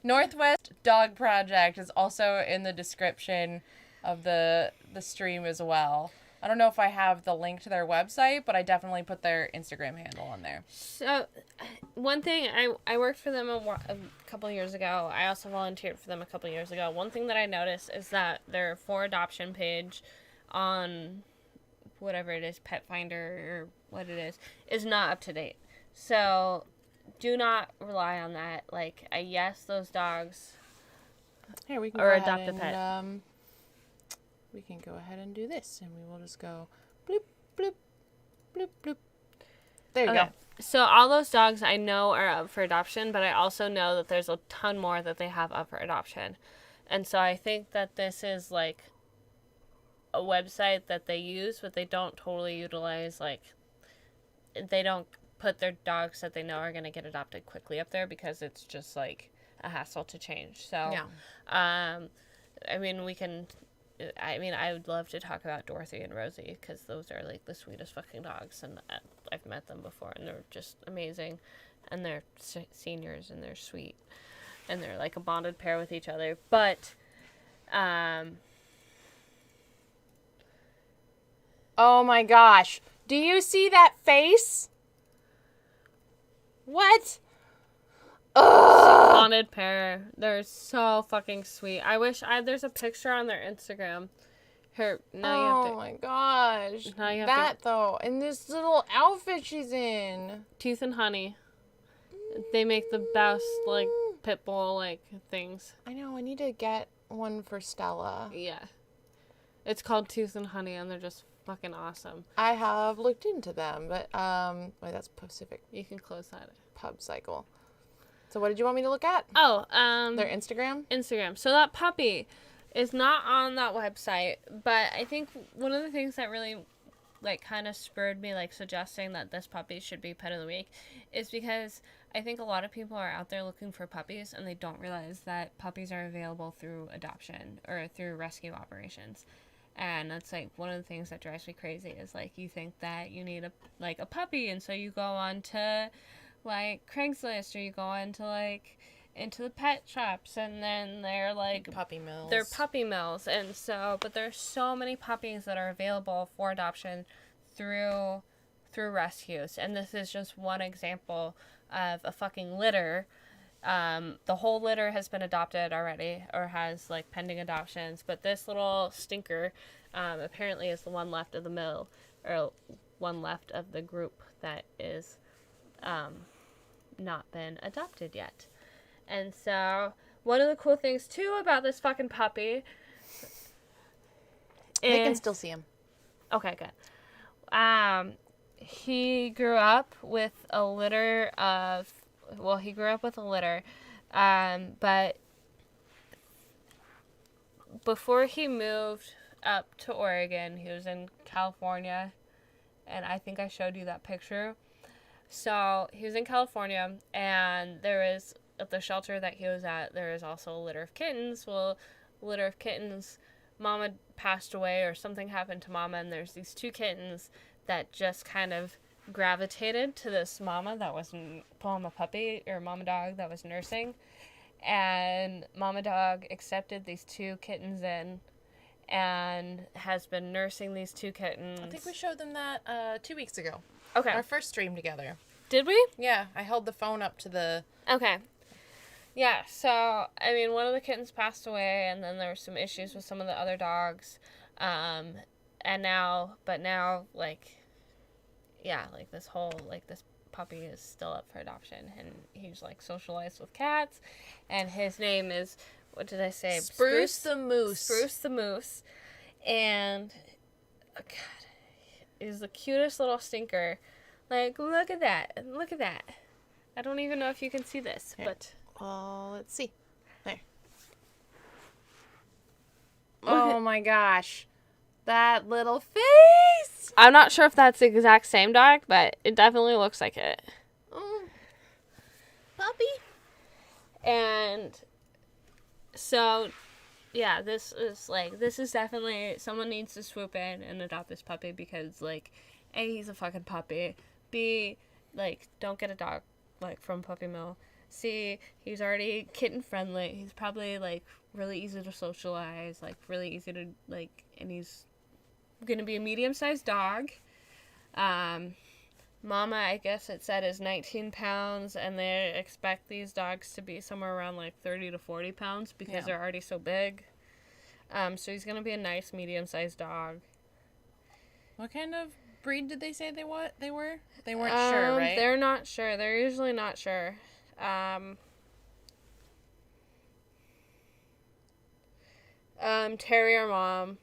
S1: Northwest Dog Project is also in the description of the stream as well. I don't know if I have the link to their website, but I definitely put their Instagram handle on there.
S2: So, one thing, I worked for them a couple of years ago. I also volunteered for them a couple of years ago. One thing that I noticed is that their for adoption page on whatever it is, Pet Finder or what it is not up to date. So, do not rely on that. Like, yes, those dogs
S1: Here, we can
S2: or
S1: go
S2: adopt
S1: ahead
S2: a pet.
S1: and, we can go ahead and do this, and we will just go bloop, bloop, bloop, bloop. There you go.
S2: So all those dogs I know are up for adoption, but I also know that there's a ton more that they have up for adoption. And so I think that this is like a website that they use, but they don't totally utilize, like, they don't put their dogs that they know are going to get adopted quickly up there because it's just like a hassle to change. So,
S1: Yeah.
S2: I mean, I would love to talk about Dorothy and Rosie because those are like the sweetest fucking dogs, and I've met them before, and they're just amazing, and they're seniors, and they're sweet, and they're like a bonded pair with each other. But,
S1: Oh my gosh. Do you see that face? What?
S2: bonded pair, they're so fucking sweet. I wish there's a picture on their Instagram. Here, now you have to.
S1: Oh my gosh.
S2: Now you have
S1: that though, and this little outfit she's in.
S2: Teeth and Honey. They make the best, like, pit bull, like, things.
S1: I know, I need to get one for Stella.
S2: Yeah. It's called Tooth and Honey, and they're just fucking awesome.
S1: I have looked into them, but, wait, that's Pacific
S2: You can close that.
S1: Pub Cycle. So what did you want me to look at?
S2: Oh,
S1: Their Instagram?
S2: Instagram. So that puppy is not on that website, but I think one of the things that really, like, kind of spurred me, like, suggesting that this puppy should be pet of the week is because I think a lot of people are out there looking for puppies and they don't realize that puppies are available through adoption or through rescue operations. And that's, like, one of the things that drives me crazy is, like, you think that you need a puppy, and so you go on to, like, Craigslist, or you go into, like, into the pet shops, and then they're, like,
S1: Puppy mills.
S2: they're puppy mills. And so, but there's so many puppies that are available for adoption through rescues, and this is just one example of a fucking litter. The whole litter has been adopted already, or has, like, pending adoptions, but this little stinker apparently is the one left of the mill, or one left of the group that is not been adopted yet. And so one of the cool things too about this fucking puppy
S1: They can
S2: is,
S1: still see him.
S2: okay, good. He grew up with a litter of, but before he moved up to Oregon, he was in California, and I think I showed you that picture. So he was in California, and there is, at the shelter that he was at, there is also a litter of kittens. Well, litter of kittens, Mama passed away or something happened to Mama, and there's these two kittens that just kind of gravitated to this mama that was mama puppy or mama dog that was nursing, and mama dog accepted these two kittens in and has been nursing these two kittens.
S1: I think we showed them that 2 weeks ago.
S2: Okay.
S1: Our first stream together.
S2: Did we?
S1: Yeah, I held the phone up to the...
S2: Okay. Yeah, so, I mean, one of the kittens passed away, and then there were some issues with some of the other dogs, and now, like, yeah, like, this puppy is still up for adoption, and he's, like, socialized with cats, and his name is, what did I say?
S1: Spruce the Moose.
S2: Spruce the Moose, and, oh, God, he's the cutest little stinker. Like, look at that. I don't even know if you can see this,
S1: Here.
S2: but...
S1: Well, let's see. There. Oh my gosh. That little face.
S2: I'm not sure if that's the exact same dog, but it definitely looks like it.
S1: Oh. Puppy.
S2: And so, yeah, this is definitely, someone needs to swoop in and adopt this puppy because, like, A, he's a fucking puppy. B, like, don't get a dog, like, from Puppy Mill. See, he's already kitten friendly. He's probably, like, really easy to socialize, like, really easy to, like, and he's gonna be a medium-sized dog. Mama, I guess it said, is 19 pounds, and they expect these dogs to be somewhere around, like, 30 to 40 pounds because they're already so big. So he's gonna be a nice medium-sized dog.
S1: What kind of breed did they say they were? They weren't sure, right?
S2: They're not sure. They're usually not sure. Terrier mom.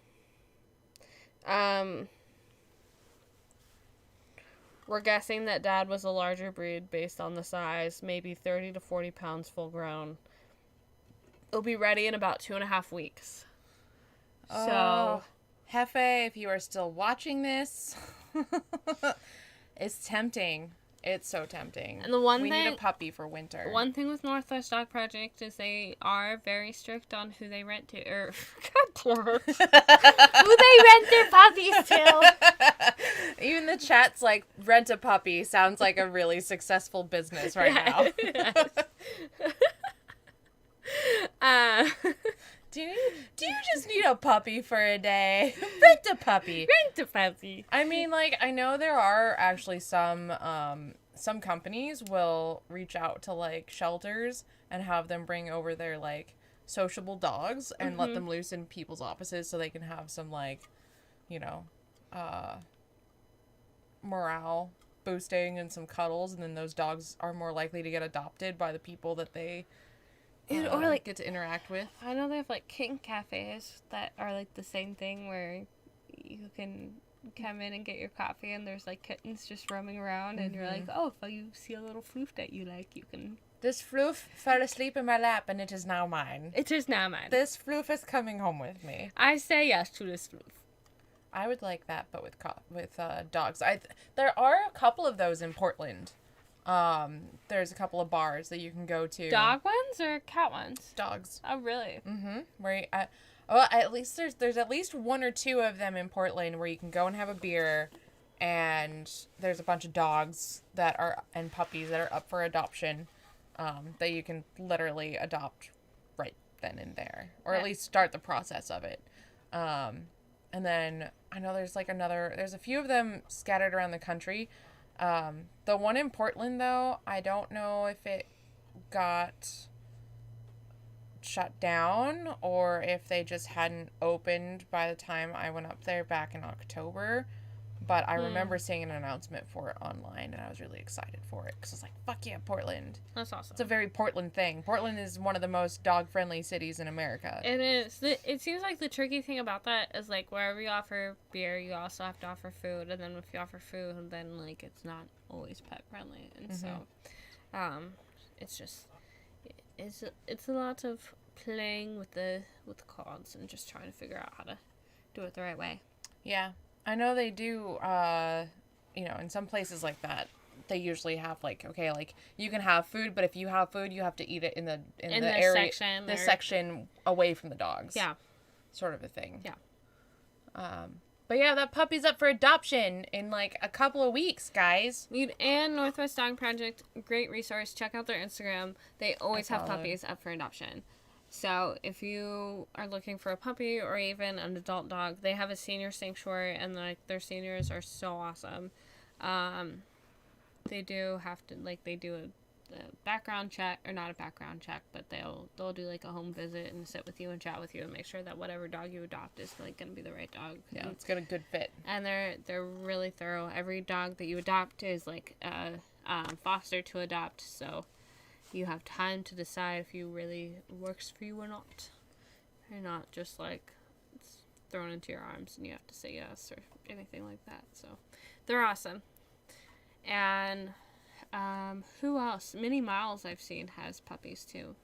S2: We're guessing that dad was a larger breed based on the size, maybe 30 to 40 pounds full grown. It'll be ready in about 2.5 weeks. So,
S1: Hefe, if you are still watching this, it's tempting. It's so tempting.
S2: And the one
S1: we
S2: thing,
S1: need a puppy for winter.
S2: One thing with Northwest Dog Project is they are very strict on who they rent to, or who they rent their puppies to.
S1: Even the chat's like, rent a puppy sounds like a really successful business right now. Do you just need a puppy for a day? Rent a puppy.
S2: Rent a puppy.
S1: I mean, like, I know there are actually some companies will reach out to, like, shelters and have them bring over their, like, sociable dogs and let them loose in people's offices so they can have some, like, you know, morale boosting and some cuddles, and then those dogs are more likely to get adopted by the people that they
S2: or like
S1: get to interact with.
S2: I know they have like kitten cafes that are like the same thing where you can come in and get your coffee and there's like kittens just roaming around and you're like, oh, if you see a little floof that you like, you can.
S1: This floof fell asleep in my lap and it is now mine.
S2: It is now mine.
S1: This floof is coming home with me.
S2: I say yes to this floof.
S1: I would like that, but with dogs. There are a couple of those in Portland. There's a couple of bars that you can go to.
S2: Dog ones or cat ones?
S1: Dogs.
S2: Oh, really?
S1: Mm-hmm. Where, well, at least there's at least one or two of them in Portland where you can go and have a beer, and there's a bunch of dogs and puppies that are up for adoption, that you can literally adopt right then and there, or at least start the process of it. And then I know there's a few of them scattered around the country. The one in Portland, though, I don't know if it got shut down or if they just hadn't opened by the time I went up there back in October. But I remember seeing an announcement for it online, and I was really excited for it because I was like, fuck yeah, Portland.
S2: That's awesome.
S1: It's a very Portland thing. Portland is one of the most dog-friendly cities in America.
S2: It is. It seems like the tricky thing about that is, like, wherever you offer beer, you also have to offer food, and then if you offer food, then, like, it's not always pet-friendly, and so, it's just, it's a lot of playing with the cards and just trying to figure out how to do it the right way.
S1: Yeah. I know they do, in some places like that, they usually have, like, okay, like, you can have food, but if you have food, you have to eat it in the area, section away from the dogs.
S2: Yeah.
S1: Sort of a thing.
S2: Yeah.
S1: But yeah, that puppy's up for adoption in, like, a couple of weeks, guys.
S2: And Northwest Dog Project, great resource. Check out their Instagram. They always have puppies up for adoption. So if you are looking for a puppy or even an adult dog, they have a senior sanctuary, and like their seniors are so awesome. They do have to they do a background check, or not a background check, but they'll do like a home visit and sit with you and chat with you and make sure that whatever dog you adopt is like going to be the right dog.
S1: Yeah, it's got a good fit.
S2: And they're really thorough. Every dog that you adopt is like foster to adopt, so you have time to decide if you really works for you or not. You're not just like it's thrown into your arms and you have to say yes or anything like that. So they're awesome. And who else? Minnie Miles I've seen has puppies too,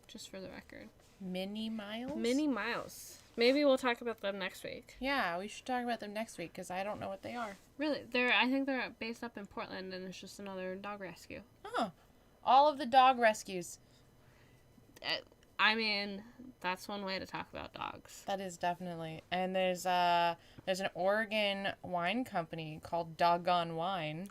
S2: just for the record.
S1: Minnie Miles?
S2: Minnie Miles. Maybe we'll talk about them next week.
S1: Yeah, we should talk about them next week because I don't know what they are.
S2: Really? I think they're based up in Portland, and it's just another dog rescue.
S1: Oh. All of the dog rescues.
S2: I mean, that's one way to talk about dogs.
S1: That is definitely. And there's an Oregon wine company called Doggone Wine.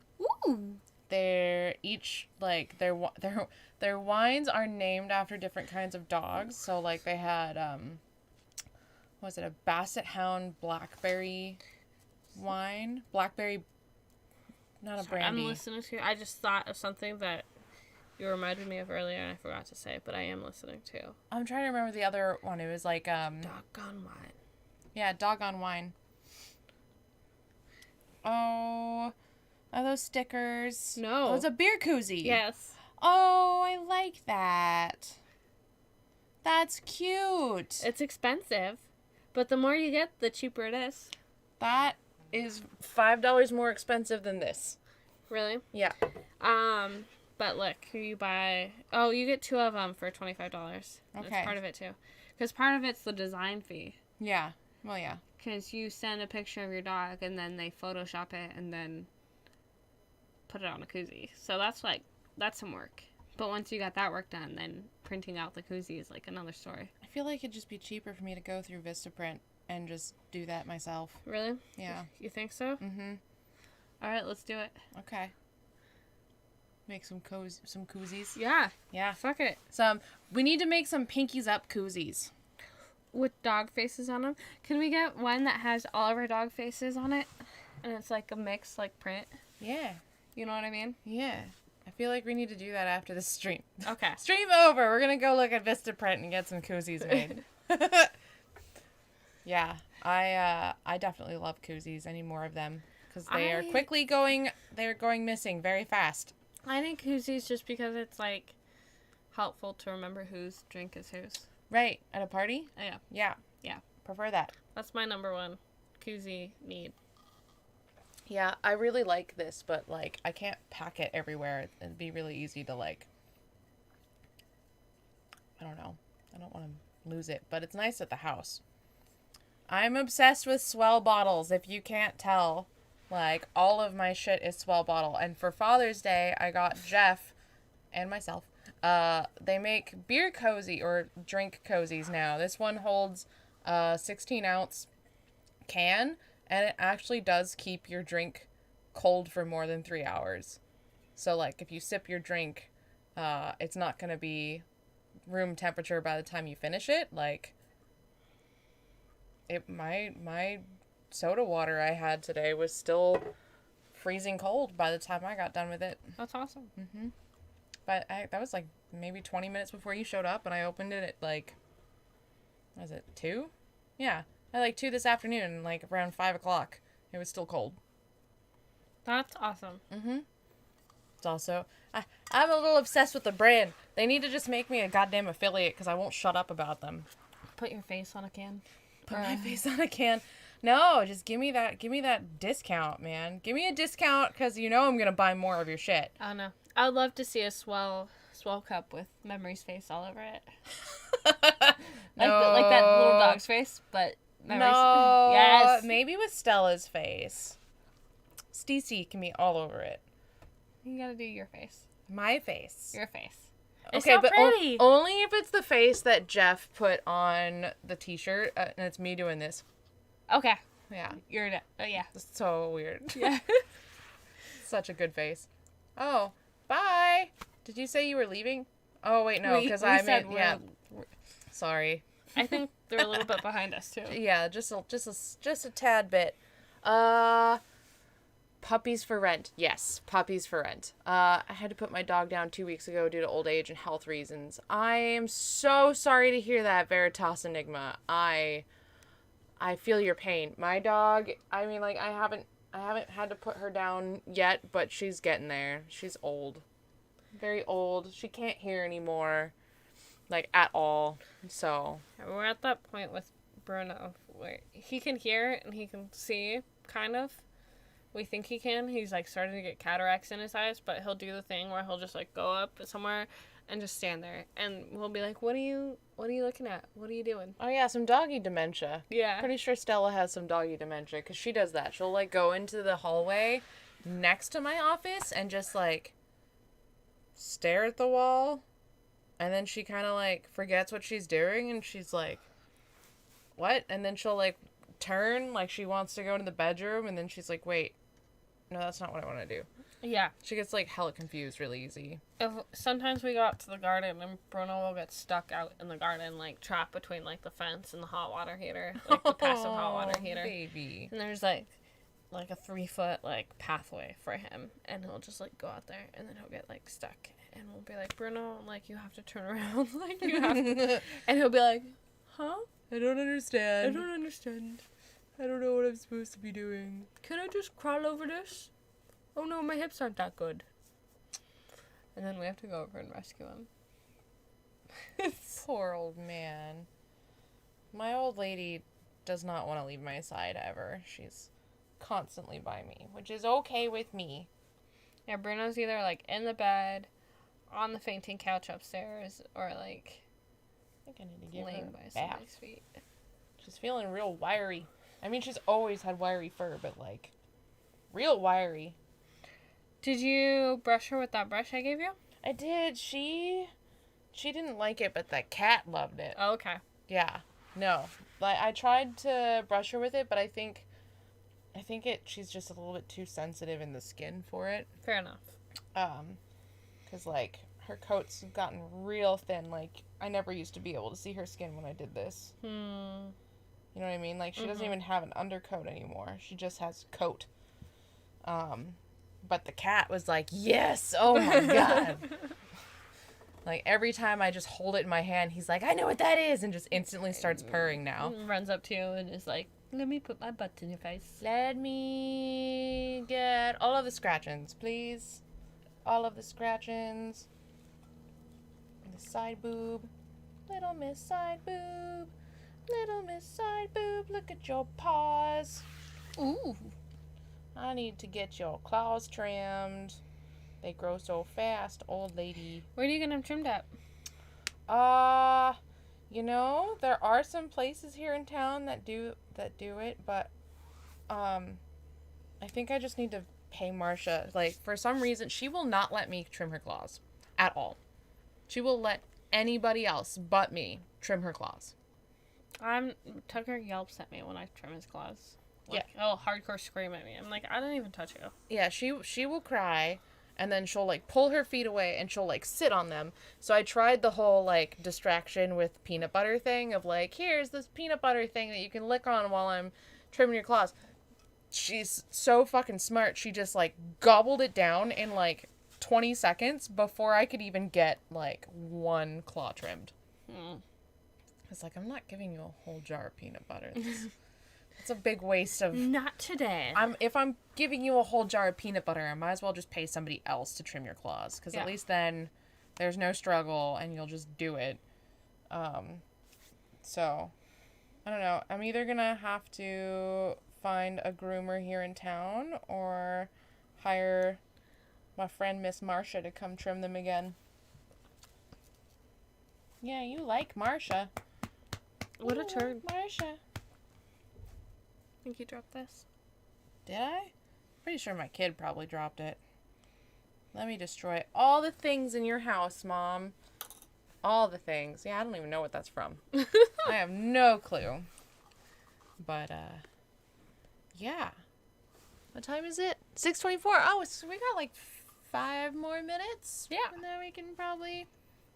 S2: Ooh.
S1: they're each like their wines are named after different kinds of dogs. So like they had what was it, a Basset Hound blackberry wine? Blackberry, not a brandy.
S2: I'm listening to you. I just thought of something that you reminded me of earlier and I forgot to say, but I am listening to.
S1: I'm trying to remember the other one. It was like
S2: Doggone wine.
S1: Yeah, doggone wine. Oh, are those stickers?
S2: No.
S1: Oh, it's a beer koozie.
S2: Yes.
S1: Oh, I like that. That's cute.
S2: It's expensive, but the more you get, the cheaper it is.
S1: That is $5 more expensive than this.
S2: Really?
S1: Yeah.
S2: But look, you buy... Oh, you get 2 of them for $25.
S1: Okay.
S2: That's part of it, too. Because part of it's the design fee.
S1: Yeah. Well, yeah.
S2: Because you send a picture of your dog, and then they Photoshop it, and then put it on a koozie. So that's some work. But once you got that work done, then printing out the koozie is like another story.
S1: I feel like it'd just be cheaper for me to go through Vistaprint and just do that myself.
S2: Really?
S1: Yeah.
S2: You think so?
S1: Mm-hmm.
S2: All right, let's do it.
S1: Okay. Make some koozies.
S2: Yeah.
S1: Yeah.
S2: Fuck it.
S1: We need to make some pinkies up koozies.
S2: With dog faces on them. Can we get one that has all of our dog faces on it? And it's like a mixed like print.
S1: Yeah.
S2: You know what I mean?
S1: Yeah. I feel like we need to do that after the stream.
S2: Okay.
S1: Stream over. We're going to go look at Vistaprint and get some koozies made. Yeah. I definitely love koozies. I need more of them. Because they are quickly going missing very fast.
S2: I think koozies just because it's like helpful to remember whose drink is whose.
S1: Right. At a party?
S2: Yeah.
S1: Yeah.
S2: Yeah.
S1: Prefer that.
S2: That's my number one koozie need.
S1: Yeah, I really like this, but like I can't pack it everywhere. It'd be really easy to like, I don't know. I don't want to lose it, but it's nice at the house. I'm obsessed with Swell bottles, if you can't tell. Like, all of my shit is Swell bottle. And for Father's Day, I got Jeff and myself. They make beer cozy or drink cozies now. This one holds a 16-ounce can, and it actually does keep your drink cold for more than 3 hours. So, like, if you sip your drink, it's not going to be room temperature by the time you finish it. Like, my soda water I had today was still freezing cold by the time I got done with it.
S2: That's awesome.
S1: Mm-hmm. But that was like maybe 20 minutes before you showed up, and I opened it at like, what was it, 2? Yeah, at like 2 this afternoon, like around 5 o'clock. It was still cold.
S2: That's awesome.
S1: Mm-hmm. It's also, I'm a little obsessed with the brand. They need to just make me a goddamn affiliate because I won't shut up about them.
S2: Put your face on a can.
S1: Put my face on a can. No, just give me that discount, man. Give me a discount because you know I'm going to buy more of your shit.
S2: I don't know. I would love to see a swell cup with Memory's face all over it.
S1: No.
S2: Like that little dog's face, but Memory's.
S1: No.
S2: Yes.
S1: Maybe with Stella's face. Stacey can be all over it.
S2: You gotta do your face.
S1: My face.
S2: Your face. It's
S1: Okay,
S2: so
S1: but
S2: pretty.
S1: only if it's the face that Jeff put on the t-shirt, and it's me doing this.
S2: Okay.
S1: Yeah.
S2: Yeah.
S1: It's so weird.
S2: Yeah.
S1: Such a good face. Oh, bye. Did you say you were leaving? Oh, wait, no, because I meant, yeah. Sorry.
S2: I think they're a little bit behind us, too.
S1: Yeah, just a tad bit. Puppies for rent. Yes, puppies for rent. I had to put my dog down 2 weeks ago due to old age and health reasons. I am so sorry to hear that, Veritas Enigma. I feel your pain. My dog, I mean, like, I haven't had to put her down yet, but she's getting there. She's old. Very old. She can't hear anymore. Like, at all. So.
S2: We're at that point with Bruno where he can hear and he can see, kind of. We think he can. He's, like, starting to get cataracts in his eyes, but he'll do the thing where he'll just, like, go up somewhere and just stand there. And we'll be like, what are you looking at? What are you doing?
S1: Oh, yeah, some doggy dementia.
S2: Yeah.
S1: Pretty sure Stella has some doggy dementia, because she does that. She'll, like, go into the hallway next to my office and just, like, stare at the wall. And then she kind of, like, forgets what she's doing, and she's like, what? And then she'll, like, turn, like she wants to go to the bedroom, and then she's like, wait, No, that's not what I want to do.
S2: Yeah.
S1: She gets, like, hella confused really easy.
S2: Sometimes we go out to the garden and Bruno will get stuck out in the garden, like, trapped between, like, the fence and the hot water heater. Like, the passive hot water heater.
S1: Baby.
S2: And there's, like a 3-foot, like, pathway for him. And he'll just, like, go out there and then he'll get, like, stuck. And we'll be like, Bruno, like, you have to turn around. Like, you have to. And he'll be like, huh?
S1: I don't understand.
S2: I don't understand.
S1: I don't know what I'm supposed to be doing.
S2: Can I just crawl over this? Oh no, my hips aren't that good. And then we have to go over and rescue him.
S1: Poor old man. My old lady does not want to leave my side ever. She's constantly by me, which is okay with me.
S2: Yeah, Bruno's either, like, in the bed, on the fainting couch upstairs, or, like,
S1: I think I need to give
S2: laying
S1: her
S2: by
S1: a
S2: somebody's
S1: bath.
S2: feet.
S1: She's feeling real wiry. I mean, she's always had wiry fur, but, like, real wiry.
S2: Did you brush her with that brush I gave you?
S1: I did. She didn't like it, but the cat loved it.
S2: Oh, okay.
S1: Yeah. No. Like, I tried to brush her with it, but I think she's just a little bit too sensitive in the skin for it.
S2: Fair enough.
S1: 'Cause, like, her coat's gotten real thin. Like, I never used to be able to see her skin when I did this. You know what I mean? Like, she doesn't even have an undercoat anymore. She just has coat. But the cat was like, yes! Oh my god! Like, every time I just hold it in my hand, he's like, I know what that is! And just instantly starts purring now.
S2: Runs up to you and is like, let me put my butt in your face.
S1: Let me get all of the scratchings, please. All of the scratchings. The side boob. Little Miss Side Boob. Little Miss Side Boob, look at your paws.
S2: Ooh.
S1: I need to get your claws trimmed. They grow so fast, old lady.
S2: Where are you gonna have trimmed at?
S1: You know, there are some places here in town that do it, but I think I just need to pay Marsha. Like, for some reason, she will not let me trim her claws at all. She will let anybody else but me trim her claws.
S2: Tucker yelps at me when I trim his claws.
S1: Yeah.
S2: He'll hardcore scream at me. I'm like, I didn't even touch you.
S1: Yeah, she will cry, and then she'll, like, pull her feet away, and she'll, like, sit on them. So I tried the whole, like, distraction with peanut butter thing of, like, here's this peanut butter thing that you can lick on while I'm trimming your claws. She's so fucking smart. She just, like, gobbled it down in, like, 20 seconds before I could even get, like, one claw trimmed. It's like, I'm not giving you a whole jar of peanut butter. It's a big waste of...
S2: Not today.
S1: If I'm giving you a whole jar of peanut butter, I might as well just pay somebody else to trim your claws. Because at least then there's no struggle and you'll just do it. So, I don't know. I'm either going to have to find a groomer here in town or hire my friend Miss Marsha to come trim them again. Yeah, you like Marsha.
S2: What a turn.
S1: Marsha.
S2: Think you dropped this?
S1: Did I? Pretty sure my kid probably dropped it. Let me destroy all the things in your house, Mom. All the things. Yeah, I don't even know what that's from. I have no clue. But, yeah. What time is it? 6:24. Oh, so we got like 5 more minutes.
S2: Yeah.
S1: And then we can probably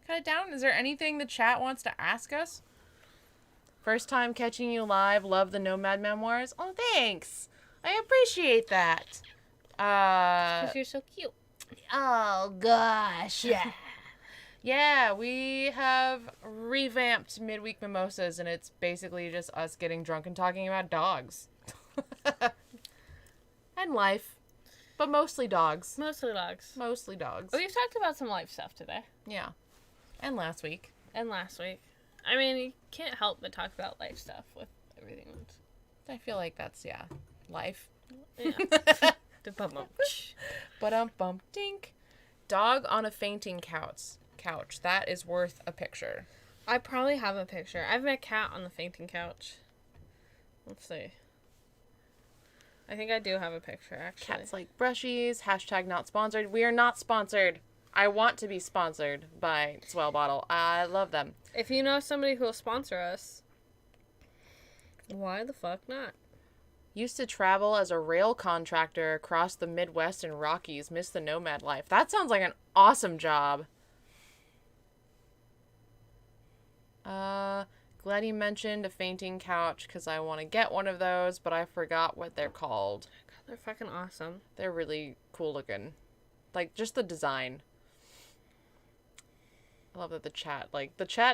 S1: cut it down. Is there anything the chat wants to ask us? First time catching you live. Love the Nomad Memoirs. Oh, thanks. I appreciate that.
S2: Because you're so cute.
S1: Oh, gosh. Yeah. Yeah, we have revamped Midweek Mimosas, and it's basically just us getting drunk and talking about dogs. And life. But mostly dogs.
S2: Mostly dogs.
S1: Mostly dogs.
S2: We've talked about some life stuff today.
S1: Yeah. And last week.
S2: And last week. I mean, you can't help but talk about life stuff with everything else.
S1: I feel like that's, yeah, life.
S2: Yeah.
S1: But bump dink. Dog on a fainting couch. That is worth a picture.
S2: I probably have a picture. I have a cat on the fainting couch. Let's see. I think I do have a picture, actually.
S1: Cats like brushies. # not sponsored. We are not sponsored. I want to be sponsored by Swell Bottle. I love them.
S2: If you know somebody who will sponsor us, why the fuck not?
S1: Used to travel as a rail contractor across the Midwest and Rockies. Miss the nomad life. That sounds like an awesome job. Glad you mentioned a fainting couch because I want to get one of those, but I forgot what they're called.
S2: God, they're fucking awesome.
S1: They're really cool looking. Like, just the design. I love that the chat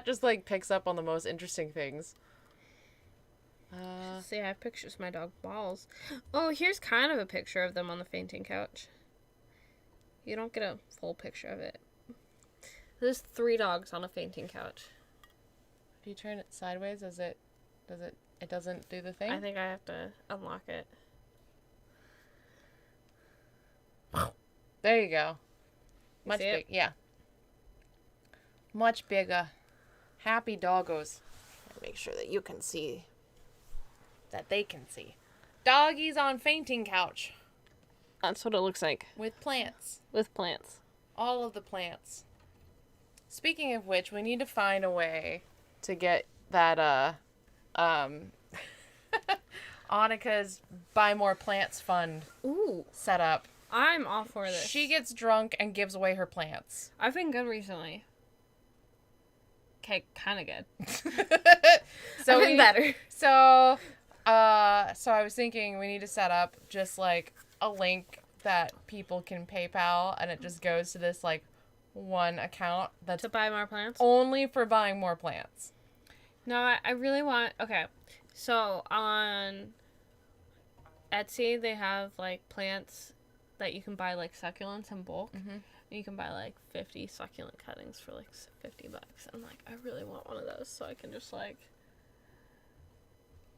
S1: just, like, picks up on the most interesting things.
S2: See, I have pictures of my dog Balls. Oh, here's kind of a picture of them on the fainting couch. You don't get a full picture of it. There's 3 dogs on a fainting couch.
S1: If you turn it sideways, it doesn't do the thing?
S2: I think I have to unlock it.
S1: There you go.
S2: Much
S1: big, yeah. Much bigger. Happy doggos. Make sure that you can see. That they can see. Doggies on fainting couch.
S2: That's what it looks like.
S1: With plants.
S2: With plants.
S1: All of the plants. Speaking of which, we need to find a way to get that, Annika's Buy More Plants Fund set up.
S2: I'm all for this.
S1: She gets drunk and gives away her plants.
S2: I've been good recently. Okay, kind of good.
S1: So
S2: I've been better.
S1: So I was thinking we need to set up just like a link that people can PayPal, and it just goes to this like one account that's
S2: to buy more plants?
S1: Only for buying more plants.
S2: No, I really want... Okay, so on Etsy, they have like plants that you can buy like succulents in bulk.
S1: Mm-hmm.
S2: And you can buy like 50 succulent cuttings for like $50. And like, I really want one of those so I can just like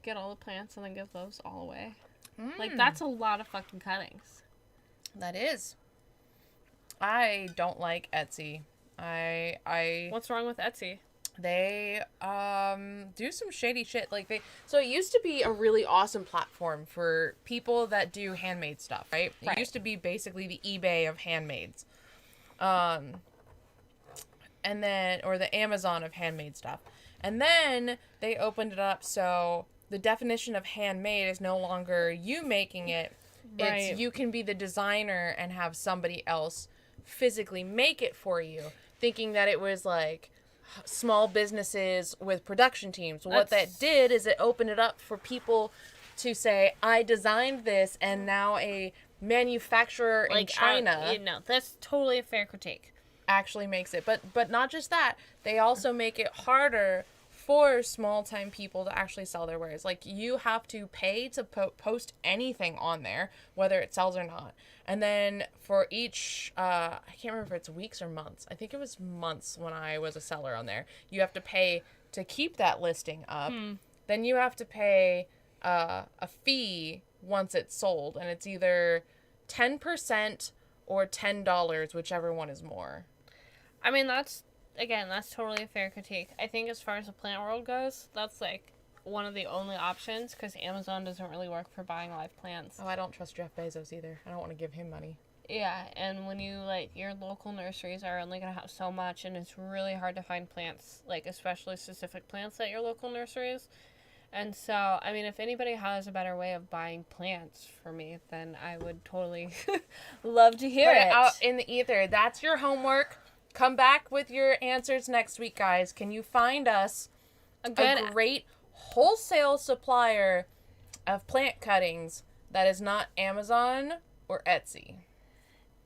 S2: get all the plants and then give those all away. Like, that's a lot of fucking cuttings.
S1: That is. I don't like Etsy.
S2: What's wrong with Etsy?
S1: They do some shady shit. Like so it used to be a really awesome platform for people that do handmade stuff, right? It used to be basically the eBay of handmaids. And then, or the Amazon of handmade stuff. And then they opened it up so the definition of handmade is no longer you making it. Right. It's you can be the designer and have somebody else physically make it for you, thinking that it was like small businesses with production teams. What that did is it opened it up for people to say, I designed this, and now a manufacturer in China
S2: that's totally a fair critique,
S1: actually makes it. But not just that, they also make it harder for small-time people to actually sell their wares. Like, you have to pay to post anything on there, whether it sells or not. And then for each, I can't remember if it's weeks or months. I think it was months when I was a seller on there. You have to pay to keep that listing up. Then you have to pay a fee once it's sold. And it's either 10% or $10, whichever one is more.
S2: I mean, that's totally a fair critique. I think as far as the plant world goes, that's like one of the only options, because Amazon doesn't really work for buying live plants.
S1: Oh, I don't trust Jeff Bezos either. I don't want to give him money.
S2: Yeah, and when you, like, your local nurseries are only going to have so much, and it's really hard to find plants, like, especially specific plants at your local nurseries. And so, I mean, if anybody has a better way of buying plants for me, then I would totally love to hear it.
S1: Out in the ether. That's your homework. Come back with your answers next week, guys. Can you find us a great wholesale supplier of plant cuttings that is not Amazon or Etsy?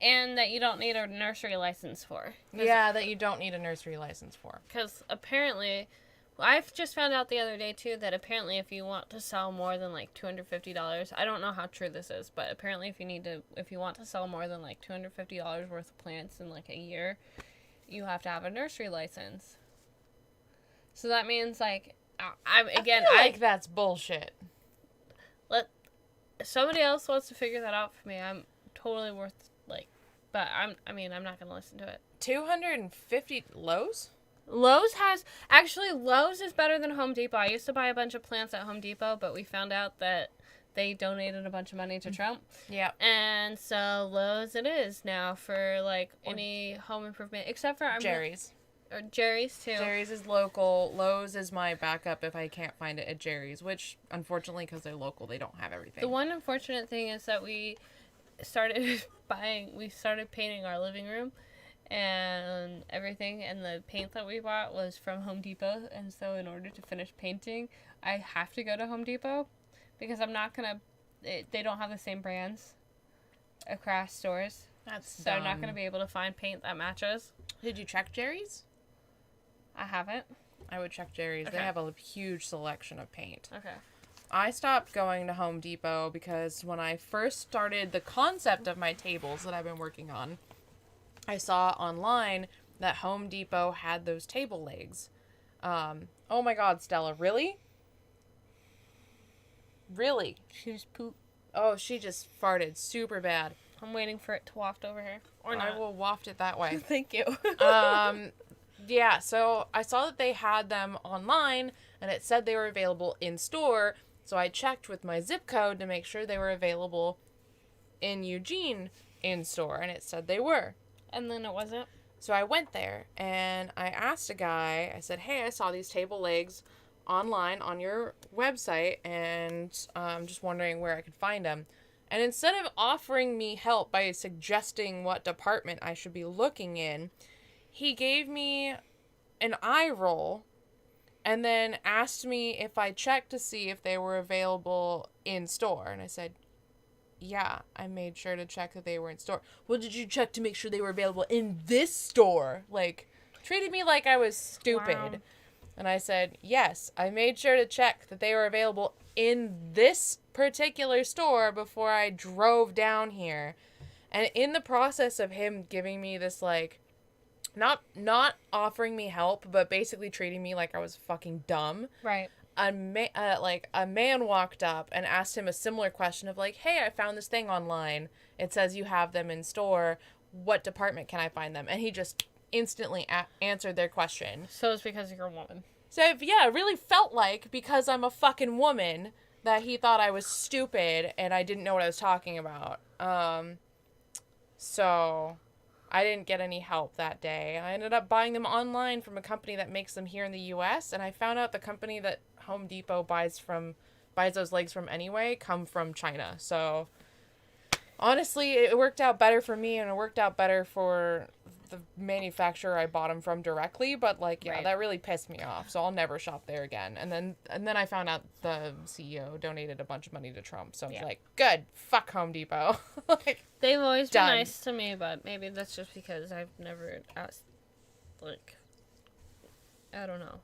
S2: And that you don't need a nursery license for.
S1: Yeah, that you don't need a nursery license for.
S2: Because apparently, I've just found out the other day, too, that apparently if you want to sell more than, like, $250, I don't know how true this is, but apparently if you want to sell more than, like, $250 worth of plants in, like, a year, you have to have a nursery license. So that means, like, I feel
S1: like that's bullshit.
S2: Somebody else wants to figure that out for me. I'm totally worth, like, but I'm not going to listen to it.
S1: 250 Lowe's?
S2: Lowe's is better than Home Depot. I used to buy a bunch of plants at Home Depot, but we found out that they donated a bunch of money to Trump.
S1: Yeah.
S2: And so Lowe's it is now for, like, any home improvement, except for...
S1: Jerry's.
S2: Or Jerry's too.
S1: Jerry's is local. Lowe's is my backup if I can't find it at Jerry's, which, unfortunately, because they're local, they don't have everything.
S2: The one unfortunate thing is that we started painting our living room and everything, and the paint that we bought was from Home Depot, and so in order to finish painting, I have to go to Home Depot, because I'm not gonna, they don't have the same brands across stores.
S1: That's
S2: so I'm not gonna be able to find paint that matches.
S1: Did you check Jerry's?
S2: I haven't.
S1: I would check Jerry's.
S2: Okay.
S1: They have a huge selection of paint.
S2: Okay.
S1: I stopped going to Home Depot because when I first started the concept of my tables that I've been working on, I saw online that Home Depot had those table legs. Oh my God, Stella, really? Really?
S2: She just pooped.
S1: Oh, she just farted super bad.
S2: I'm waiting for it to waft over here. Or not.
S1: I will waft it that way.
S2: Thank you.
S1: Yeah, so I saw that they had them online, and it said they were available in store, so I checked with my zip code to make sure they were available in Eugene in store, and it said they were.
S2: And then it wasn't?
S1: So I went there, and I asked a guy, I said, hey, I saw these table legs online on your website, and I'm just wondering where I could find them. And instead of offering me help by suggesting what department I should be looking in, he gave me an eye roll and then asked me if I checked to see if they were available in store. And I said, yeah, I made sure to check that they were in store. Well, did you check to make sure they were available in this store? Like, treated me like I was stupid.
S2: Wow.
S1: And I said, yes, I made sure to check that they were available in this particular store before I drove down here. And in the process of him giving me this, like, not offering me help, but basically treating me like I was fucking dumb.
S2: Right.
S1: A man walked up and asked him a similar question of like, hey, I found this thing online. It says you have them in store. What department can I find them? And he just instantly answered their question.
S2: So it's because you're a woman.
S1: So, yeah, it really felt like, because I'm a fucking woman, that he thought I was stupid and I didn't know what I was talking about. So I didn't get any help that day. I ended up buying them online from a company that makes them here in the U.S., and I found out the company that Home Depot buys those legs from anyway come from China. So honestly, it worked out better for me, and it worked out better for the manufacturer I bought them from directly, but like, yeah,
S2: Right.
S1: that really pissed me off, so I'll never shop there again. And then I found out the CEO donated a bunch of money to Trump, so I was like, good, fuck Home Depot. Like,
S2: They've always been
S1: done.
S2: nice to me, but maybe that's just because I've never asked, like, I don't know.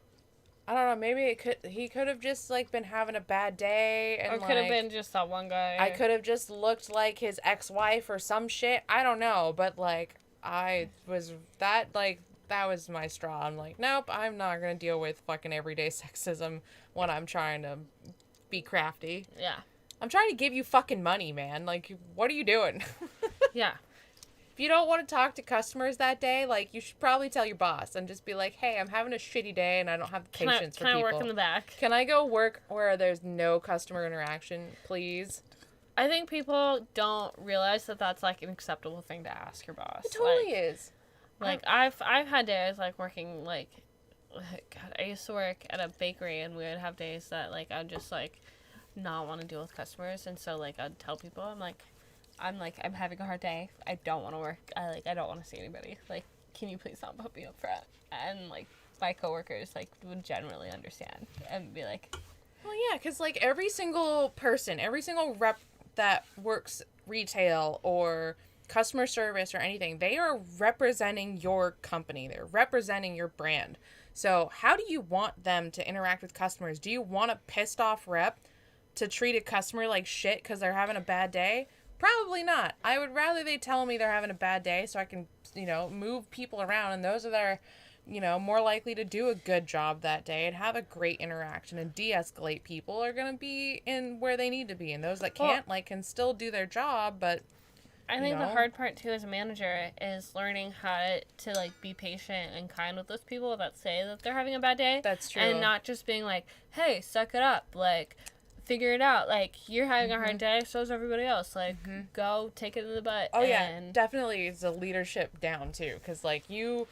S1: I don't know, maybe he could have just like been having a bad day, and
S2: Or could have been just that one guy.
S1: I could have just looked like his ex-wife or some shit. I don't know, but like that was my straw. I'm like, nope, I'm not gonna deal with fucking everyday sexism when I'm trying to be crafty.
S2: Yeah.
S1: I'm trying to give you fucking money, man. Like, what are you doing?
S2: Yeah.
S1: If you don't want to talk to customers that day, like, you should probably tell your boss and just be like, hey, I'm having a shitty day and I don't have the patience for people.
S2: Can I work in the back?
S1: Can I go work where there's no customer interaction, please?
S2: I think people don't realize that that's, like, an acceptable thing to ask your boss.
S1: It totally is.
S2: Like, I've had days, like, working, like, God, I used to work at a bakery, and we would have days that, like, I'd just, like, not want to deal with customers, and so, like, I'd tell people, I'm having a hard day. I don't want to work. I don't want to see anybody. Like, can you please not put me up front? And, like, my coworkers, like, would generally understand and be like...
S1: Well, yeah, because, like, every single person, every single rep that works retail or customer service or anything, they are representing your company. They're representing your brand. So how do you want them to interact with customers? Do you want a pissed off rep to treat a customer like shit because they're having a bad day? Probably not. I would rather they tell me they're having a bad day so I can, move people around, and those that are, more likely to do a good job that day and have a great interaction and de-escalate people are going to be in where they need to be. And those that can't, can still do their job, but...
S2: I think the hard part, too, as a manager is learning how to, like, be patient and kind with those people that say that they're having a bad day.
S1: That's true.
S2: And not just being like, hey, suck it up. Like, figure it out. Like, you're having a hard day, so is everybody else. Like, go take it in the butt.
S1: Oh, yeah, definitely it's a leadership down, too. Because, like, you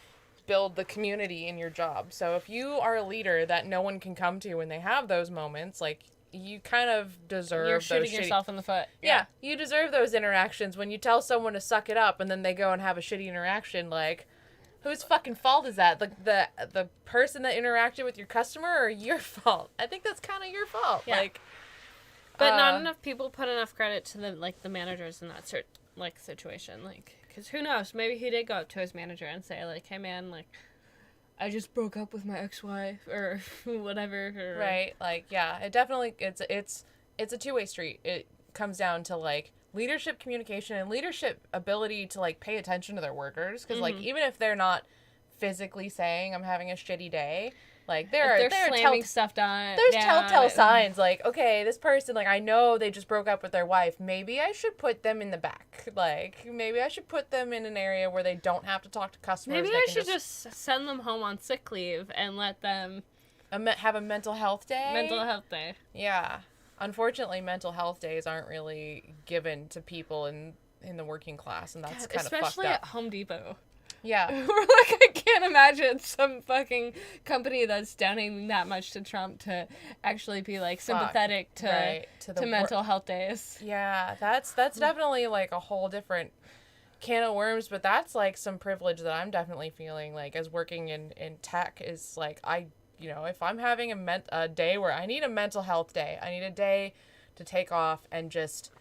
S1: build the community in your job. So if you are a leader that no one can come to when they have those moments, like, you kind of deserve
S2: You're
S1: those
S2: shooting yourself in the foot.
S1: Yeah, you deserve those interactions when you tell someone to suck it up and then they go and have a shitty interaction. Like, whose fucking fault is that? The person that interacted with your customer, or your fault? I think that's kind of your fault.
S2: Yeah.
S1: Like,
S2: but not enough people put enough credit to the managers in that situation. Like, because who knows? Maybe he did go up to his manager and say, like, hey, man, like, I just broke up with my ex-wife, or whatever. Or...
S1: Right. Like, yeah, it definitely, it's a two-way street. It comes down to, like, leadership communication and leadership ability to, like, pay attention to their workers. Because, like, even if they're not physically saying, I'm having a shitty day, like, they're
S2: slamming stuff down.
S1: There's telltale signs, like, okay, this person, like, I know they just broke up with their wife. Maybe I should put them in the back. Like, maybe I should put them in an area where they don't have to talk to customers.
S2: Maybe I should just send them home on sick leave and let them
S1: have a mental health day.
S2: Mental health day.
S1: Yeah. Unfortunately, mental health days aren't really given to people in the working class, and that's kind of fucked up.
S2: Especially at Home Depot.
S1: Yeah.
S2: We're like, I can't imagine some fucking company that's donating that much to Trump to actually be, like, sympathetic to mental health days.
S1: Yeah, that's definitely, like, a whole different can of worms, but that's, like, some privilege that I'm definitely feeling, like, as working in tech is, like, if I'm having a day where I need a mental health day, I need a day to take off and just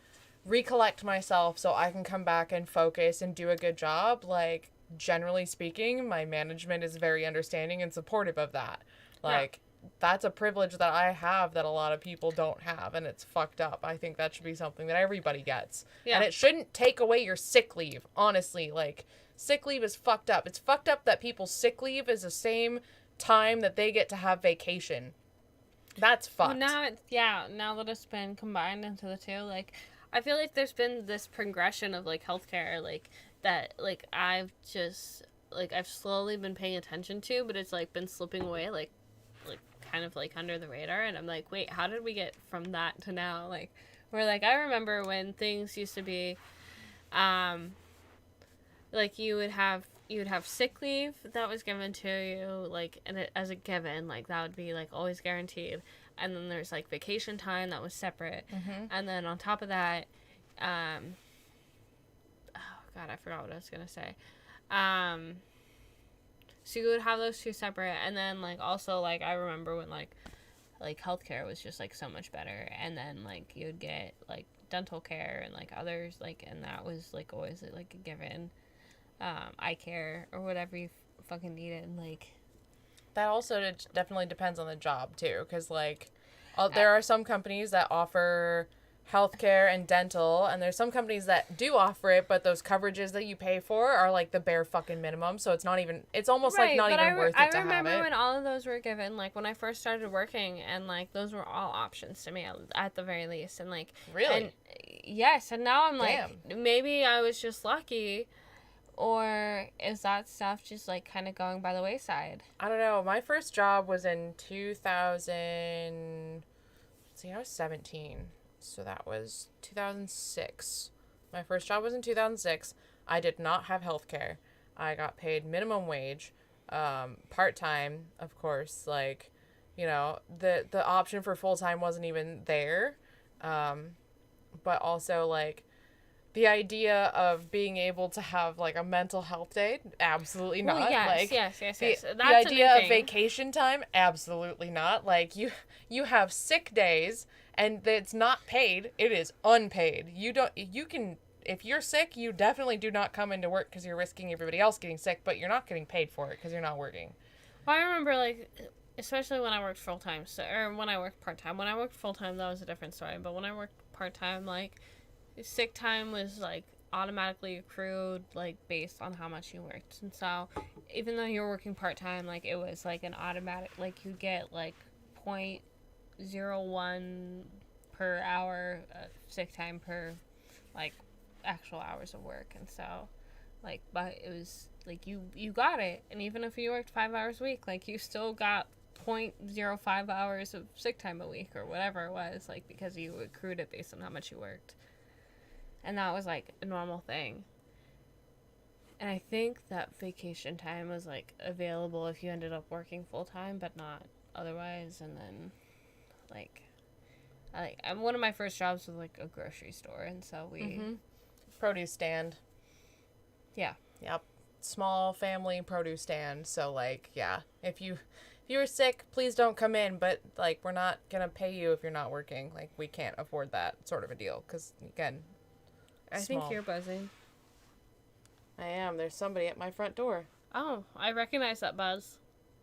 S1: recollect myself so I can come back and focus and do a good job, like, generally speaking, my management is very understanding and supportive of that. Like, that's a privilege that I have that a lot of people don't have, and it's fucked up. I think that should be something that everybody gets. Yeah. And it shouldn't take away your sick leave, honestly. Like, sick leave is fucked up. It's fucked up that people's sick leave is the same time that they get to have vacation. That's fucked.
S2: Well, now that it's been combined into the two, like, I feel like there's been this progression of, like, healthcare, like, that, like, I've slowly been paying attention to, but it's, like, been slipping away, like kind of, like, under the radar, and I'm like, wait, how did we get from that to now? Like, where, like, I remember when things used to be, like, you would have sick leave that was given to you, like, and as a given, like, that would be, like, always guaranteed, and then there's, like, vacation time that was separate, and then on top of that, God, I forgot what I was going to say. So you would have those two separate, and then, like, also, like, I remember when, like, healthcare was just, like, so much better, and then, like, you'd get, like, dental care and, like, others, like, and that was, like, always, like, a given, eye care, or whatever you fucking needed, like.
S1: That also definitely depends on the job, too, because, like, there are some companies that offer healthcare and dental, and there's some companies that do offer it, but those coverages that you pay for are, like, the bare fucking minimum, so it's almost like not even worth it to have it.
S2: I remember when all of those were given, like, when I first started working, and, like, those were all options to me at the very least, and, like,
S1: really?
S2: And yes, and now I'm like, maybe I was just lucky, or is that stuff just, like, kind of going by the wayside?
S1: I don't know. My first job was in I was 17. So that was 2006. My first job was in 2006. I did not have health care. I got paid minimum wage, part-time, of course. Like, the option for full-time wasn't even there. But also, like, the idea of being able to have, like, a mental health day, absolutely not.
S2: Well, yes,
S1: like,
S2: yes.
S1: The idea of vacation time, absolutely not. Like, you have sick days, and it's not paid. It is unpaid. If you're sick, you definitely do not come into work because you're risking everybody else getting sick, but you're not getting paid for it because you're not working.
S2: Well, I remember, like, especially when I worked full-time, or when I worked part-time. When I worked full-time, that was a different story, but when I worked part-time, like, sick time was, like, automatically accrued, like, based on how much you worked. And so, even though you were working part-time, like, it was, like, an automatic, like, you get, like, 0.01 per hour sick time per, like, actual hours of work. And so, like, but it was, like, you got it. And even if you worked 5 hours a week, like, you still got 0.05 hours of sick time a week, or whatever it was, like, because you accrued it based on how much you worked. And that was, like, a normal thing. And I think that vacation time was, like, available if you ended up working full-time, but not otherwise. And then, like, one of my first jobs was, like, a grocery store. And so we...
S1: Produce stand.
S2: Yeah.
S1: Yep. Small family produce stand. So, like, yeah. If you're sick, please don't come in. But, like, we're not going to pay you if you're not working. Like, we can't afford that sort of a deal. Because, again,
S2: I think you're buzzing.
S1: I am. There's somebody at my front door.
S2: Oh, I recognize that buzz.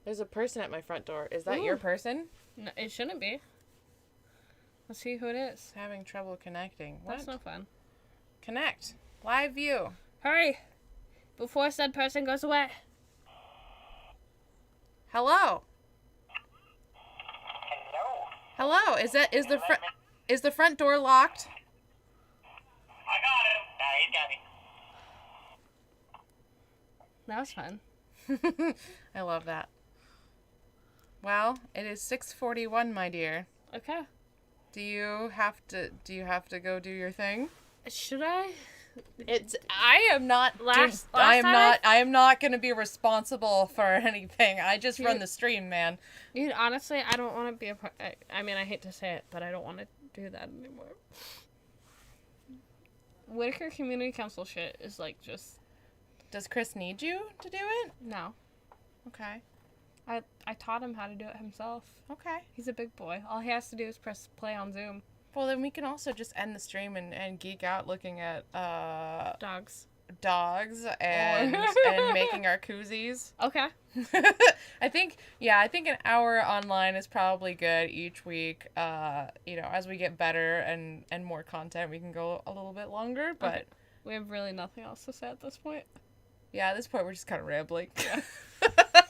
S1: There's a person at my front door. Is that your person?
S2: No, it shouldn't be. Let's see who it is.
S1: Having trouble connecting. What?
S2: That's no fun.
S1: Connect. Live view.
S2: Hurry! Before said person goes away.
S1: Hello. Hello. Is the front door locked?
S3: I got him. Nah, he's got me.
S2: That was fun.
S1: I love that. Well, it is 6:41, my dear.
S2: Okay.
S1: Do you have to go do your thing?
S2: Should I?
S1: I am not going to be responsible for anything. I just run the stream, man.
S2: Dude, honestly, I don't want to be a part. I mean, I hate to say it, but I don't want to do that anymore. Whitaker Community Council shit is like just...
S1: Does Chris need you to do it?
S2: No.
S1: Okay.
S2: I taught him how to do it himself.
S1: Okay.
S2: He's a big boy. All he has to do is press play on Zoom.
S1: Well, then we can also just end the stream and geek out looking at
S2: dogs
S1: and making our koozies.
S2: Okay.
S1: I think an hour online is probably good each week. As we get better and more content, we can go a little bit longer, but
S2: okay. We have really nothing else to say at this point.
S1: Yeah, at this point we're just kind of rambling.
S2: Yeah.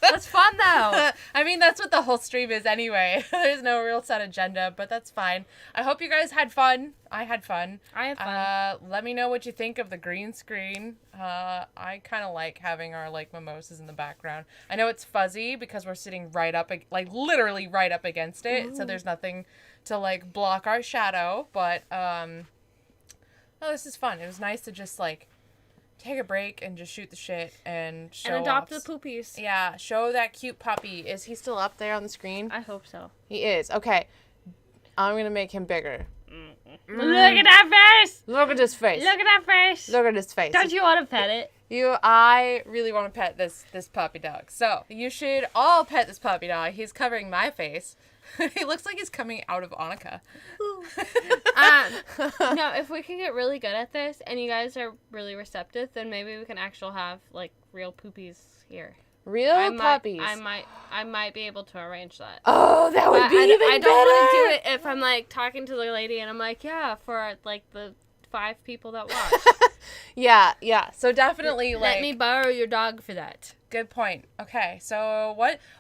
S2: That's fun, though.
S1: I mean, that's what the whole stream is anyway. There's no real set agenda, but that's fine. I hope you guys had fun. I had fun. Let me know what you think of the green screen. I kind of like having our, like, mimosas in the background. I know it's fuzzy because we're sitting right up, like, literally right up against it, so there's nothing to, like, block our shadow, but, this is fun. It was nice to just, like, take a break and just shoot the shit and show
S2: and adopt
S1: off.
S2: the poopies.
S1: Yeah, show that cute puppy. Is he still up there on the screen?
S2: I hope so.
S1: He is. Okay. I'm going to make him bigger.
S2: Look at that face!
S1: Look at his face.
S2: Look at that face!
S1: Look at his face.
S2: Don't you want to pet it?
S1: I really want to pet this puppy dog. So, you should all pet this puppy dog. He's covering my face. He looks like he's coming out of Annika.
S2: No, if we can get really good at this and you guys are really receptive, then maybe we can actually have, like, real poopies here.
S1: Real puppies.
S2: I might be able to arrange that.
S1: Oh, that would be even better.
S2: I don't want to do it if I'm, like, talking to the lady and I'm like, yeah, for, like, the 5 people that watch.
S1: Yeah. So definitely,
S2: let me borrow your dog for that.
S1: Good point. Okay, so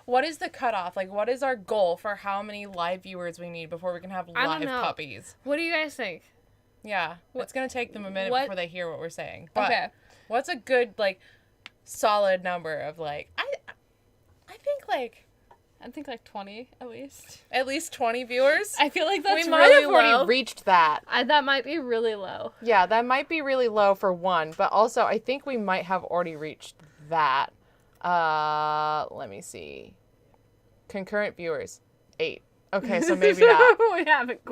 S1: what is the cutoff? Like, what is our goal for how many live viewers we need before we can have live puppies?
S2: What do you guys think?
S1: Yeah, it's gonna take them a minute before they hear what we're saying. But
S2: okay.
S1: What's a good, like, solid number of, like,
S2: I think like 20 at least.
S1: At least 20 viewers?
S2: I feel like that's
S1: we might
S2: really
S1: have
S2: low.
S1: Already reached that.
S2: That might be really low.
S1: Yeah, that might be really low for one, but also I think we might have already reached that. Let me see. Concurrent viewers, 8. Okay, so maybe not.
S2: We haven't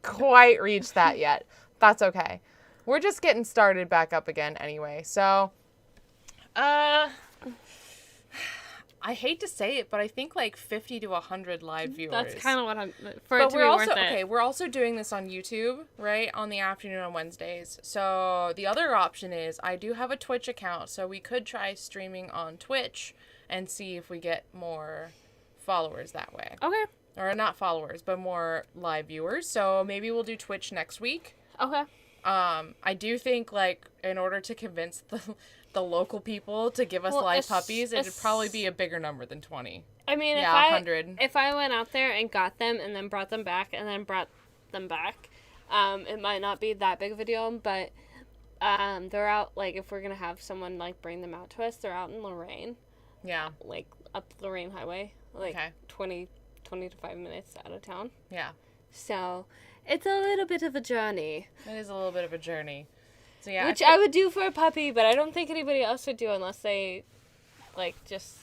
S1: quite reached that yet. That's okay. We're just getting started back up again anyway. So, I hate to say it, but I think like 50 to 100 live viewers.
S2: That's kind of what I'm for it to be worth it.
S1: Okay, we're also doing this on YouTube, right? On the afternoon on Wednesdays. So the other option is I do have a Twitch account, so we could try streaming on Twitch and see if we get more followers that way.
S2: Okay.
S1: Or not followers, but more live viewers. So maybe we'll do Twitch next week.
S2: Okay.
S1: I do think, like, in order to convince the local people to give us live puppies, it'd probably be a bigger number than 20.
S2: I mean,
S1: 100.
S2: If I went out there and got them and then brought them back and then brought them back, it might not be that big of a deal, but they're out, like, if we're going to have someone, like, bring them out to us, they're out in Lorraine.
S1: Yeah.
S2: Like, up the Lorraine Highway, like, 20 to 5 minutes out of town.
S1: Yeah.
S2: So, it's a little bit of a journey.
S1: It is a little bit of a journey. So yeah,
S2: Which I would do for a puppy, but I don't think anybody else would do unless they, like, just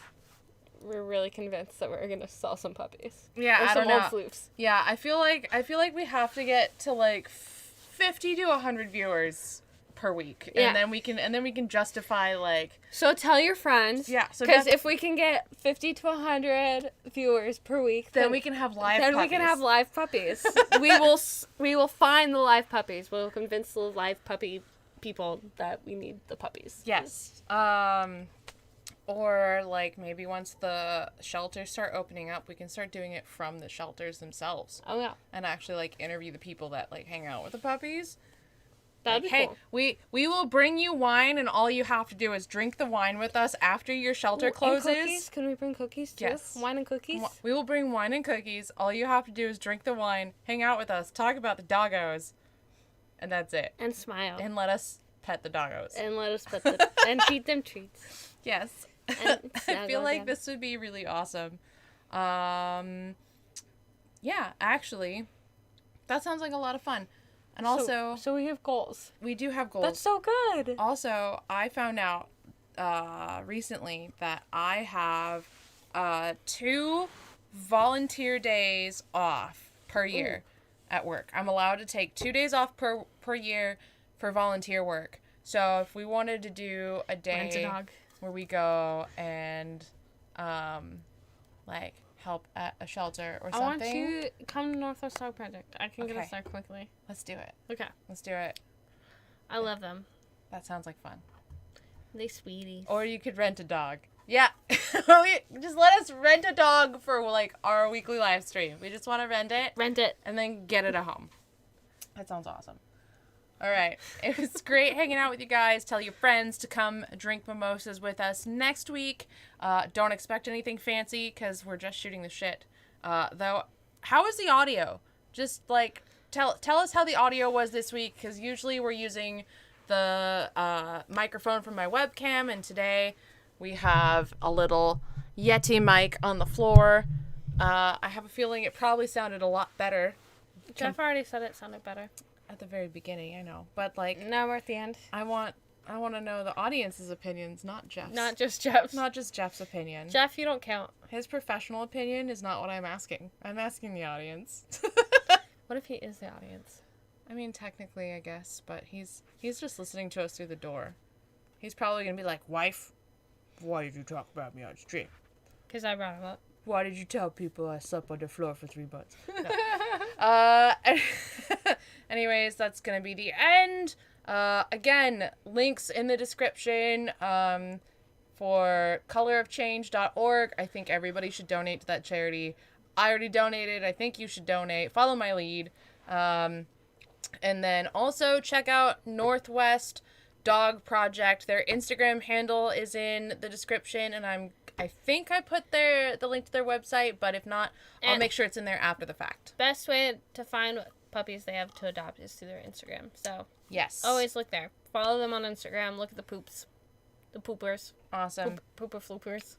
S2: were really convinced that we're gonna sell some puppies.
S1: Yeah,
S2: or
S1: I
S2: some
S1: don't
S2: old
S1: know.
S2: floofs.
S1: Yeah, I feel like we have to get to like 50 to 100 viewers per week,
S2: Yeah.
S1: and then we can justify like.
S2: So tell your friends.
S1: Yeah, so
S2: because if we can get 50 to 100 viewers per week,
S1: then we can have live.
S2: Then
S1: puppies.
S2: we can have live puppies. we will find the live puppies. We'll convince the live puppy people that we need the puppies.
S1: Yes. Or like maybe once the shelters start opening up, we can start doing it from the shelters themselves.
S2: Oh yeah,
S1: And actually like interview the people that like hang out with the puppies.
S2: that'd
S1: Like,
S2: be
S1: hey,
S2: cool.
S1: we will bring you wine, and all you have to do is drink the wine with us after your shelter
S2: And
S1: closes.
S2: cookies? Can we bring cookies too?
S1: Yes.
S2: Wine and cookies.
S1: We will bring wine and cookies. All you have to do is drink the wine, hang out with us, talk about the doggos, and that's it.
S2: And smile.
S1: And let us pet the doggos.
S2: And let us put the and feed them treats.
S1: Yes.
S2: And
S1: I
S2: snuggle
S1: feel like
S2: them.
S1: this would be really awesome. Yeah, actually, that sounds like a lot of fun. And also,
S2: so we have goals.
S1: we do have goals.
S2: That's so good.
S1: Also, I found out recently that I have 2 volunteer days off per year at work. I'm allowed to take 2 days off per year for volunteer work. So if we wanted to do a day
S2: Rent a dog.
S1: where we go and like help at a shelter or
S2: I
S1: something,
S2: want you to come to Northwest Dog Project. I can get
S1: Okay.
S2: us there quickly.
S1: let's do it.
S2: Okay.
S1: Let's do it.
S2: I love them.
S1: That sounds like fun.
S2: They sweeties.
S1: Or you could rent a dog. Yeah. Just let us rent a dog for like our weekly live stream. We just want to rent it
S2: Rent it.
S1: and then get it at home. That sounds awesome. All right. It was great hanging out with you guys. Tell your friends to come drink mimosas with us next week. Don't expect anything fancy because we're just shooting the shit. Though, how is the audio? Just like tell us how the audio was this week, because usually we're using the microphone from my webcam, and today we have a little Yeti mic on the floor. I have a feeling it probably sounded a lot better
S2: Jeff already said it sounded better.
S1: at the very beginning, I know. But like
S2: Now we're at the end.
S1: I want to know the audience's opinions, not Jeff's.
S2: Not just Jeff's.
S1: Not just Jeff's opinion.
S2: Jeff, you don't count.
S1: His professional opinion is not what I'm asking. I'm asking the audience.
S2: What if he is the audience?
S1: I mean, technically, I guess, but he's just listening to us through the door. He's probably gonna be like, "Wife, why did you talk about me on stream?
S2: Because I brought him up.
S1: Why did you tell people I slept on the floor for 3 months?" No. Anyways, that's gonna be the end. Again, links in the description for colorofchange.org. I think everybody should donate to that charity. I already donated. I think you should donate. Follow my lead. And then also check out Northwest Dog Project. Their Instagram handle is in the description, and I think I put the link to their website, but if not, I'll
S2: And-
S1: make sure it's in there after the fact.
S2: Best way to find what puppies they have to adopt is through their Instagram. So
S1: Yes.
S2: always look there. Follow them on Instagram. Look at the poops. The poopers.
S1: Awesome.
S2: Pooper floopers.